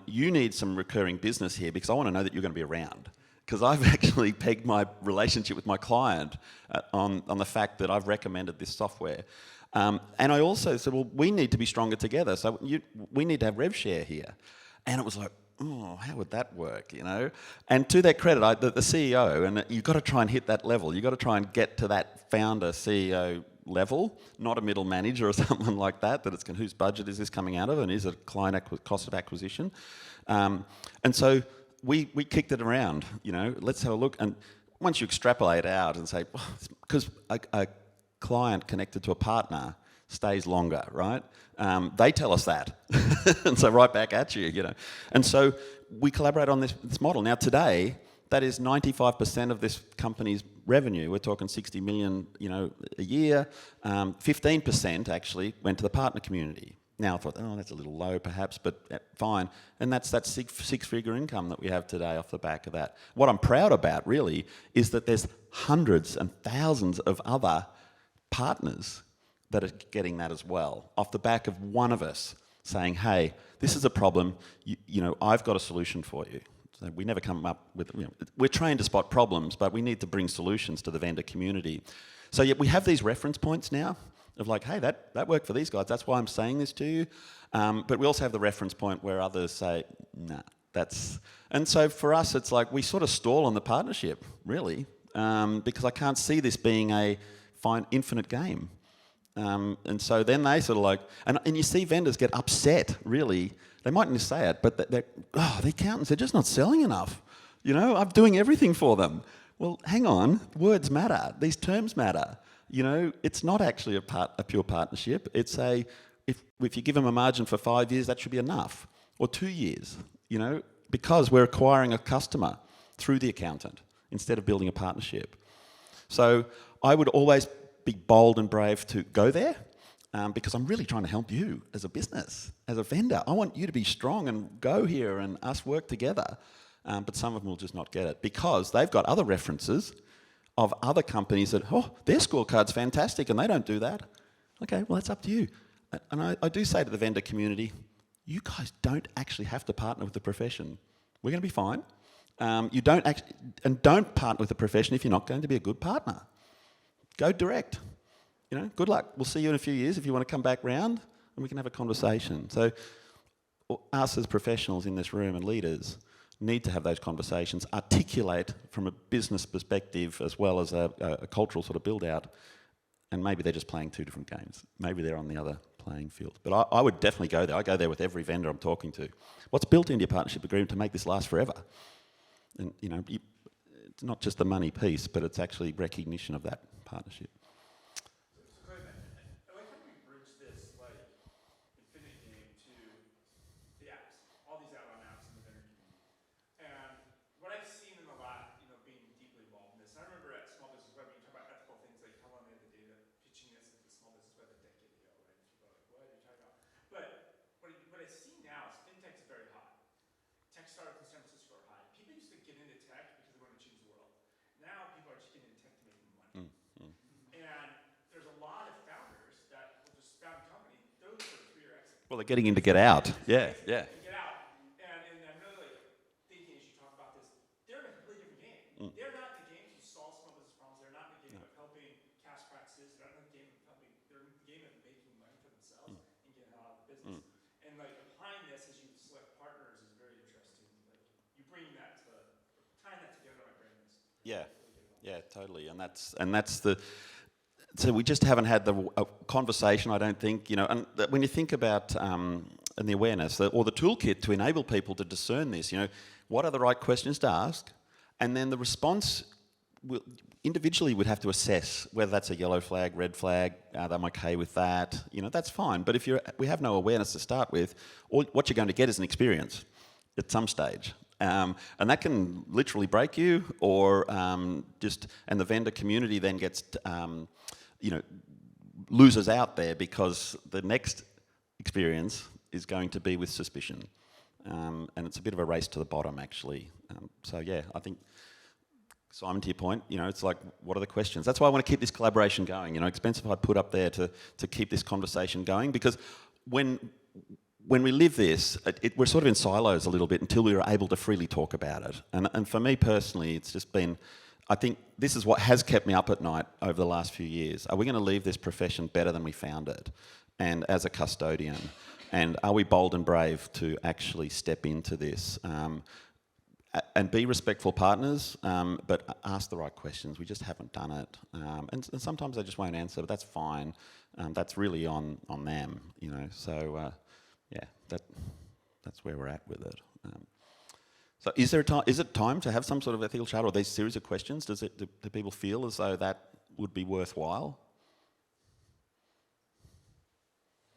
S1: You need some recurring business here, because I want to know that you're going to be around. Because I've actually pegged my relationship with my client on the fact that I've recommended this software. And I also said, well, we need to be stronger together. So we need to have rev share here. And it was like, oh, how would that work, And to their credit, the CEO, and you've got to try and hit that level. You've got to try and get to that founder, CEO level, not a middle manager or someone like that, whose budget is this coming out of, and is it client cost of acquisition? And so we kicked it around, let's have a look. And once you extrapolate out and say, because a client connected to a partner stays longer, right? They tell us that. And so right back at you, And so we collaborate on this model. Now today, that is 95% of this company's revenue. We're talking 60 million, a year. 15% actually went to the partner community. Now I thought, that's a little low perhaps, but fine. And that's that six-figure income that we have today off the back of that. What I'm proud about really is that there's hundreds and thousands of other partners that are getting that as well, off the back of one of us saying, hey, this is a problem, I've got a solution for you. So we never come up with, we're trained to spot problems, but we need to bring solutions to the vendor community. So yet we have these reference points now of like, hey, that worked for these guys. That's why I'm saying this to you. But we also have the reference point where others say, nah, that's... And so for us, it's like we sort of stall on the partnership, really, because I can't see this being a infinite game. And so then they sort of like... And you see vendors get upset, really. They mightn't just say it, but the accountants, they're just not selling enough. You know, I'm doing everything for them. Well, hang on, words matter. These terms matter. You know, it's not actually a pure partnership. It's if you give them a margin for 5 years, that should be enough, or 2 years, you know, because we're acquiring a customer through the accountant instead of building a partnership. So I would always be bold and brave to go there because I'm really trying to help you as a business, as a vendor. I want you to be strong and go here and us work together. But some of them will just not get it because they've got other references of other companies that, their scorecard's fantastic and they don't do that. Okay, well, that's up to you. And I do say to the vendor community, you guys don't actually have to partner with the profession. We're going to be fine. You don't partner with the profession if you're not going to be a good partner. Go direct. You know, good luck. We'll see you in a few years if you want to come back round and we can have a conversation. So us as professionals in this room and leaders need to have those conversations, articulate from a business perspective as well as a cultural sort of build-out, and maybe they're just playing two different games. Maybe they're on the other playing field. But I would definitely go there. I go there with every vendor I'm talking to. What's built into your partnership agreement to make this last forever? And, you know, it's not just the money piece, but it's actually recognition of that partnership.
S4: So Clayton, I like how we bridge this like infinite game to the apps, all these add-on apps in the vendor community. And what I've seen in the last, you know, being deeply involved in this, and I remember at Small Business Web, when you talk about ethical things, like how long they had the data pitching this into Small Business Web a decade ago, right? And people are like, what are you talking about? But what I see now is fintech's very hot. Tech startups in San Francisco are high. People used to get into tech because they wanted to change the world. Now people are just getting into tech to make money. And there's a lot of founders that will just found a company, those are 3-year exit.
S1: Well, they're getting in to get out. Yeah.
S4: Get out. And I'm really like thinking as you talk about this, they're in a completely different game. They're not in the game to solve small business problems. They're not in the game of helping cash practices. They're not in the game of helping. They're in the game of making money for themselves and getting out of the business. And like applying this as you select partners is very interesting. Like you bringing that to tying that together, my brain is.
S1: Yeah, totally. And that's the. So we just haven't had the conversation, I don't think, you know, and when you think about and the awareness or the toolkit to enable people to discern this, you know, what are the right questions to ask? And then the response individually would have to assess whether that's a yellow flag, red flag, I'm okay with that, you know, that's fine. But if we have no awareness to start with, what you're going to get is an experience at some stage. And that can literally break you or and the vendor community then gets, you know, loses out there because the next experience is going to be with suspicion. And it's a bit of a race to the bottom, actually. So, yeah, I think, Simon, to your point, you know, it's like, what are the questions? That's why I want to keep this collaboration going. You know, ExpensiCon put up there to keep this conversation going because when we live this, we're sort of in silos a little bit until we were able to freely talk about it. And for me personally, it's just been, I think this is what has kept me up at night over the last few years. Are we going to leave this profession better than we found it? And as a custodian, and are we bold and brave to actually step into this and be respectful partners, but ask the right questions? We just haven't done it. And sometimes they just won't answer, but that's fine. That's really on them, you know. So, yeah, that's where we're at with it. So is it time to have some sort of ethical charter or these series of questions? Do people feel as though that would be worthwhile?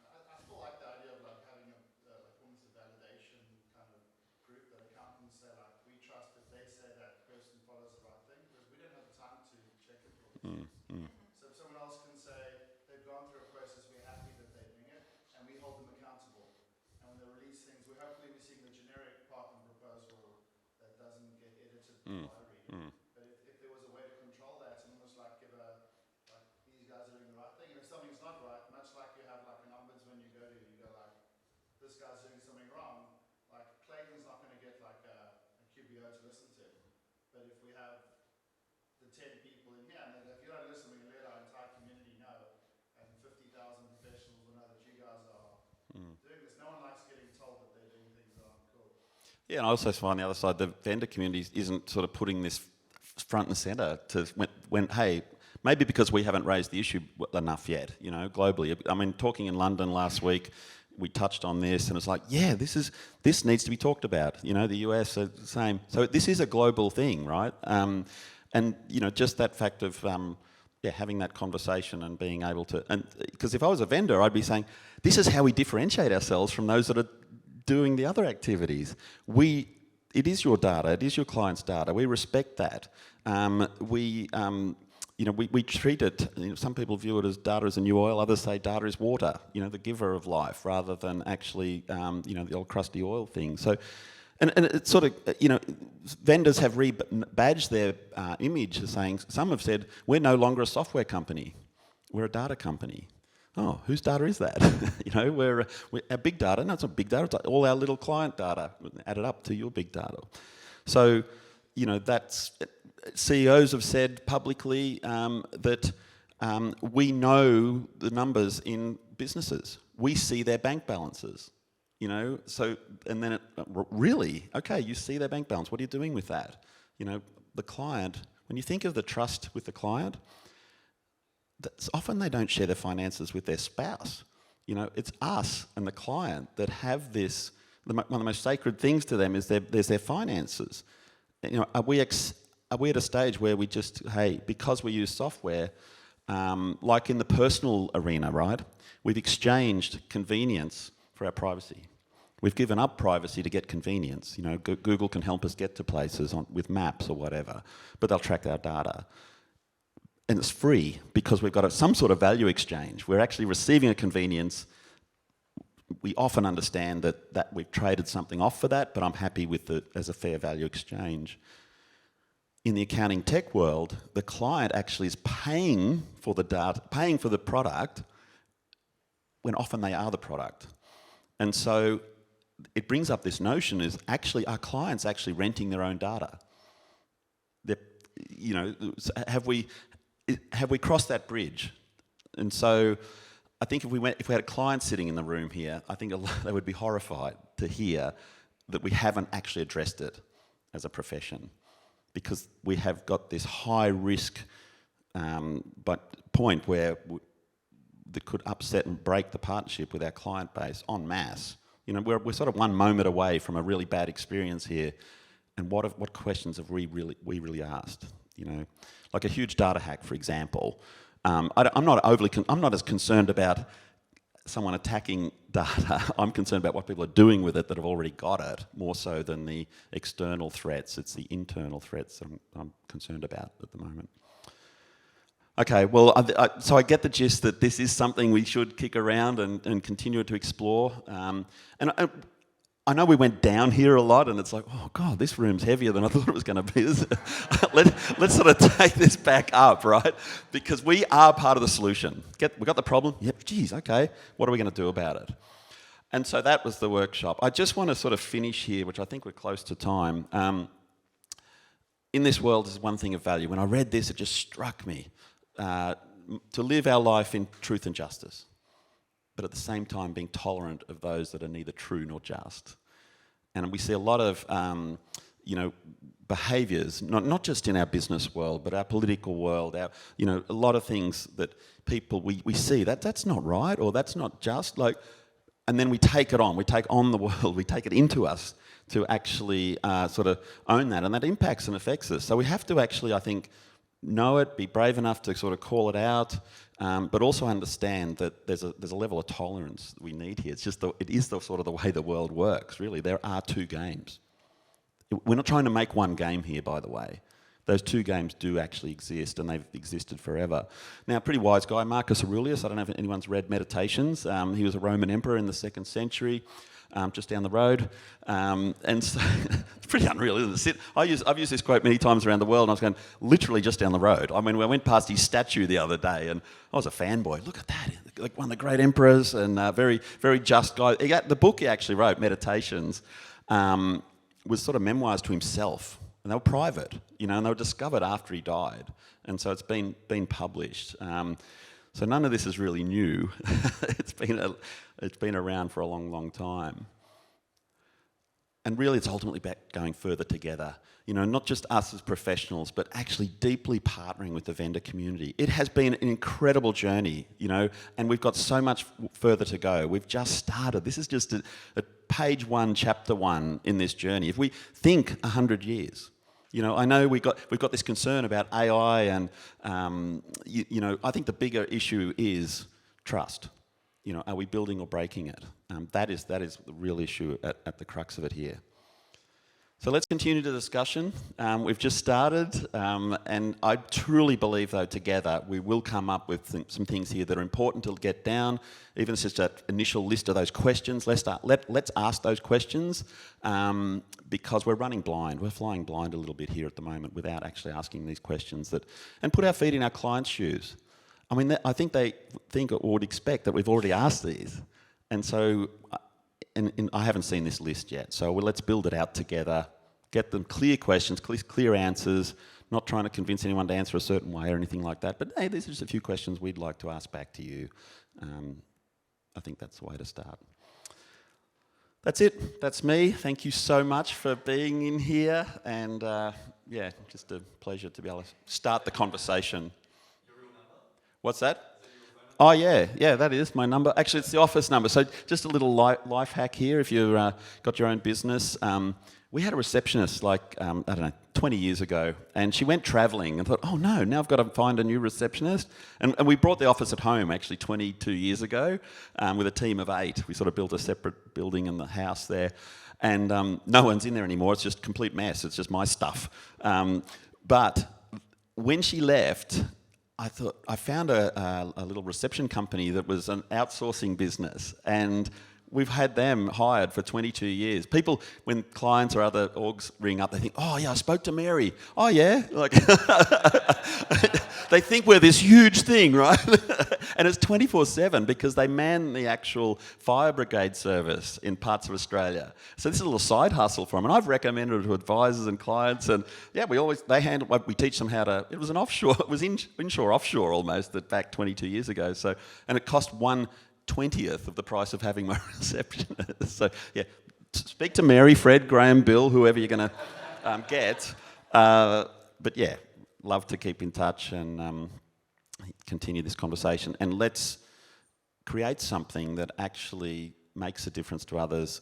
S2: I still like the idea of like having like almost a validation kind of group that accountants say like we trust if they say that person follows the right thing because we don't have the time to check it for these things. So if someone else can say they've gone through a process, we're happy that they're doing it, and we hold them accountable. And when they release things, hopefully we're seeing the generic partner proposal that doesn't get edited by reading. But if there was a way to control that and almost like give like these guys are doing the right thing, and if something's not right, much like you have like an ombudsman you go like, this guy's doing something wrong, like Clayton's not going to get like a QBO to listen to him. But if we have the 10 people in here, and if you don't listen, we can let our
S1: Yeah, and I also find the other side, the vendor community isn't sort of putting this front and centre to when hey, maybe because we haven't raised the issue enough yet, you know, globally. I mean, talking in London last week, we touched on this, and it's like, yeah, this needs to be talked about. You know, the US are the same. So this is a global thing, right? And you know, just that fact of having that conversation and being able to, and because if I was a vendor, I'd be saying, this is how we differentiate ourselves from those that are doing the other activities. It is your data, it is your client's data. We respect that. We treat it, you know, some people view it as data as a new oil, others say data is water, you know, the giver of life, rather than actually, you know, the old crusty oil thing. So, and it's sort of, you know, vendors have rebadged their image as saying, some have said, we're no longer a software company, we're a data company. Oh, whose data is that? You know, we're our big data. No, it's not big data. It's all our little client data added up to your big data. So, you know, that's CEOs have said publicly that we know the numbers in businesses. We see their bank balances. You know, so and then really, okay, you see their bank balance. What are you doing with that? You know, the client. When you think of the trust with the client, often they don't share their finances with their spouse. You know, it's us and the client that have this. One of the most sacred things to them is their finances. You know, are we at a stage where we just, hey, because we use software, like in the personal arena, right? We've exchanged convenience for our privacy. We've given up privacy to get convenience. You know, Google can help us get to places with maps or whatever, but they'll track our data. And it's free because we've got some sort of value exchange. We're actually receiving a convenience. We often understand that we've traded something off for that, but I'm happy with it as a fair value exchange. In the accounting tech world, the client actually is paying for the data, paying for the product, when often they are the product. And so it brings up this notion is actually our clients actually renting their own data. You know, have we crossed that bridge? And so I think if we had a client sitting in the room here, I think they would be horrified to hear that we haven't actually addressed it as a profession, because we have got this high risk point where that could upset and break the partnership with our client base en masse. You know, we're sort of one moment away from a really bad experience here, and what questions have we really asked? You know, like a huge data hack, for example. I'm not as concerned about someone attacking data. I'm concerned about what people are doing with it that have already got it, more so than the external threats. It's the internal threats that I'm concerned about at the moment. Okay, well, so I get the gist that this is something we should kick around and continue to explore. And I know we went down here a lot, and it's like, oh God, this room's heavier than I thought it was going to be. Let's sort of take this back up, right? Because we are part of the solution. We got the problem? Yep, geez, okay. What are we going to do about it? And so that was the workshop. I just want to sort of finish here, which I think we're close to time. In this world is one thing of value. When I read this, it just struck me. To live our life in truth and justice, but at the same time being tolerant of those that are neither true nor just. And we see a lot of, behaviours, not just in our business world, but our political world, a lot of things that people, we see, that's not right, or that's not just, and then we take it on. We take on the world, we take it into us to actually sort of own that, and that impacts and affects us. So we have to actually, I think, know it, be brave enough to sort of call it out, but also understand that there's a level of tolerance that we need here. It's just it is the sort of the way the world works, really. There are two games. We're not trying to make one game here, by the way. Those two games do actually exist, and they've existed forever. Now, a pretty wise guy, Marcus Aurelius, I don't know if anyone's read Meditations. He was a Roman emperor in the 2nd century. Just down the road, and so it's pretty unreal, isn't it? I've used this quote many times around the world, and I was going, literally just down the road. I mean, I went past his statue the other day, and I was a fanboy. Look at that, like one of the great emperors, and very, very just guy. The book he actually wrote, Meditations, was sort of memoirs to himself, and they were private, and they were discovered after he died, and so it's been published. So none of this is really new. It's been around for a long, long time. And really it's ultimately about going further together. You know, not just us as professionals, but actually deeply partnering with the vendor community. It has been an incredible journey, you know, and we've got so much further to go. We've just started. This is just a page 1, chapter 1 in this journey. If we think 100 years, you know, I know we've got this concern about AI and, you know, I think the bigger issue is trust. You know, are we building or breaking it? That is the real issue at the crux of it here. So let's continue the discussion. We've just started, and I truly believe, though, together we will come up with some things here that are important to get down. Even if it's just that initial list of those questions, let's ask those questions because we're running blind. We're flying blind a little bit here at the moment without actually asking these questions and put our feet in our clients' shoes. I mean, I think they think or would expect that we've already asked these, and so. And I haven't seen this list yet, so let's build it out together, get them clear questions, clear answers, not trying to convince anyone to answer a certain way or anything like that, but hey, these are just a few questions we'd like to ask back to you. I think that's the way to start. That's it, that's me. Thank you so much for being in here, and yeah, just a pleasure to be able to start the conversation.
S5: Your real number?
S1: What's that? Oh yeah, that is my number. Actually, it's the office number. So just a little life hack here. If you've got your own business, we had a receptionist I don't know, 20 years ago, and she went travelling and thought, oh no, now I've got to find a new receptionist. And we brought the office at home actually 22 years ago with a team of 8. We sort of built a separate building in the house there, and no one's in there anymore. It's just a complete mess. It's just my stuff. But when she left, I found a little reception company that was an outsourcing business, and we've had them hired for 22 years. People, when clients or other orgs ring up, they think, oh yeah, I spoke to Mary. Oh yeah? Like they think we're this huge thing, right? And it's 24/7 because they man the actual fire brigade service in parts of Australia. So this is a little side hustle for them, and I've recommended it to advisors and clients, and yeah, we teach them how to, it was an offshore, it was inshore offshore almost, back 22 years ago. So, and it cost 1/20th of the price of having my receptionist. So yeah, speak to Mary, Fred, Graham, Bill, whoever you're going to get. But yeah, love to keep in touch and continue this conversation. And let's create something that actually makes a difference to others,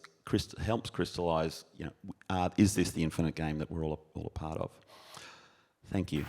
S1: helps crystallise, you know, is this the infinite game that we're all a part of? Thank you.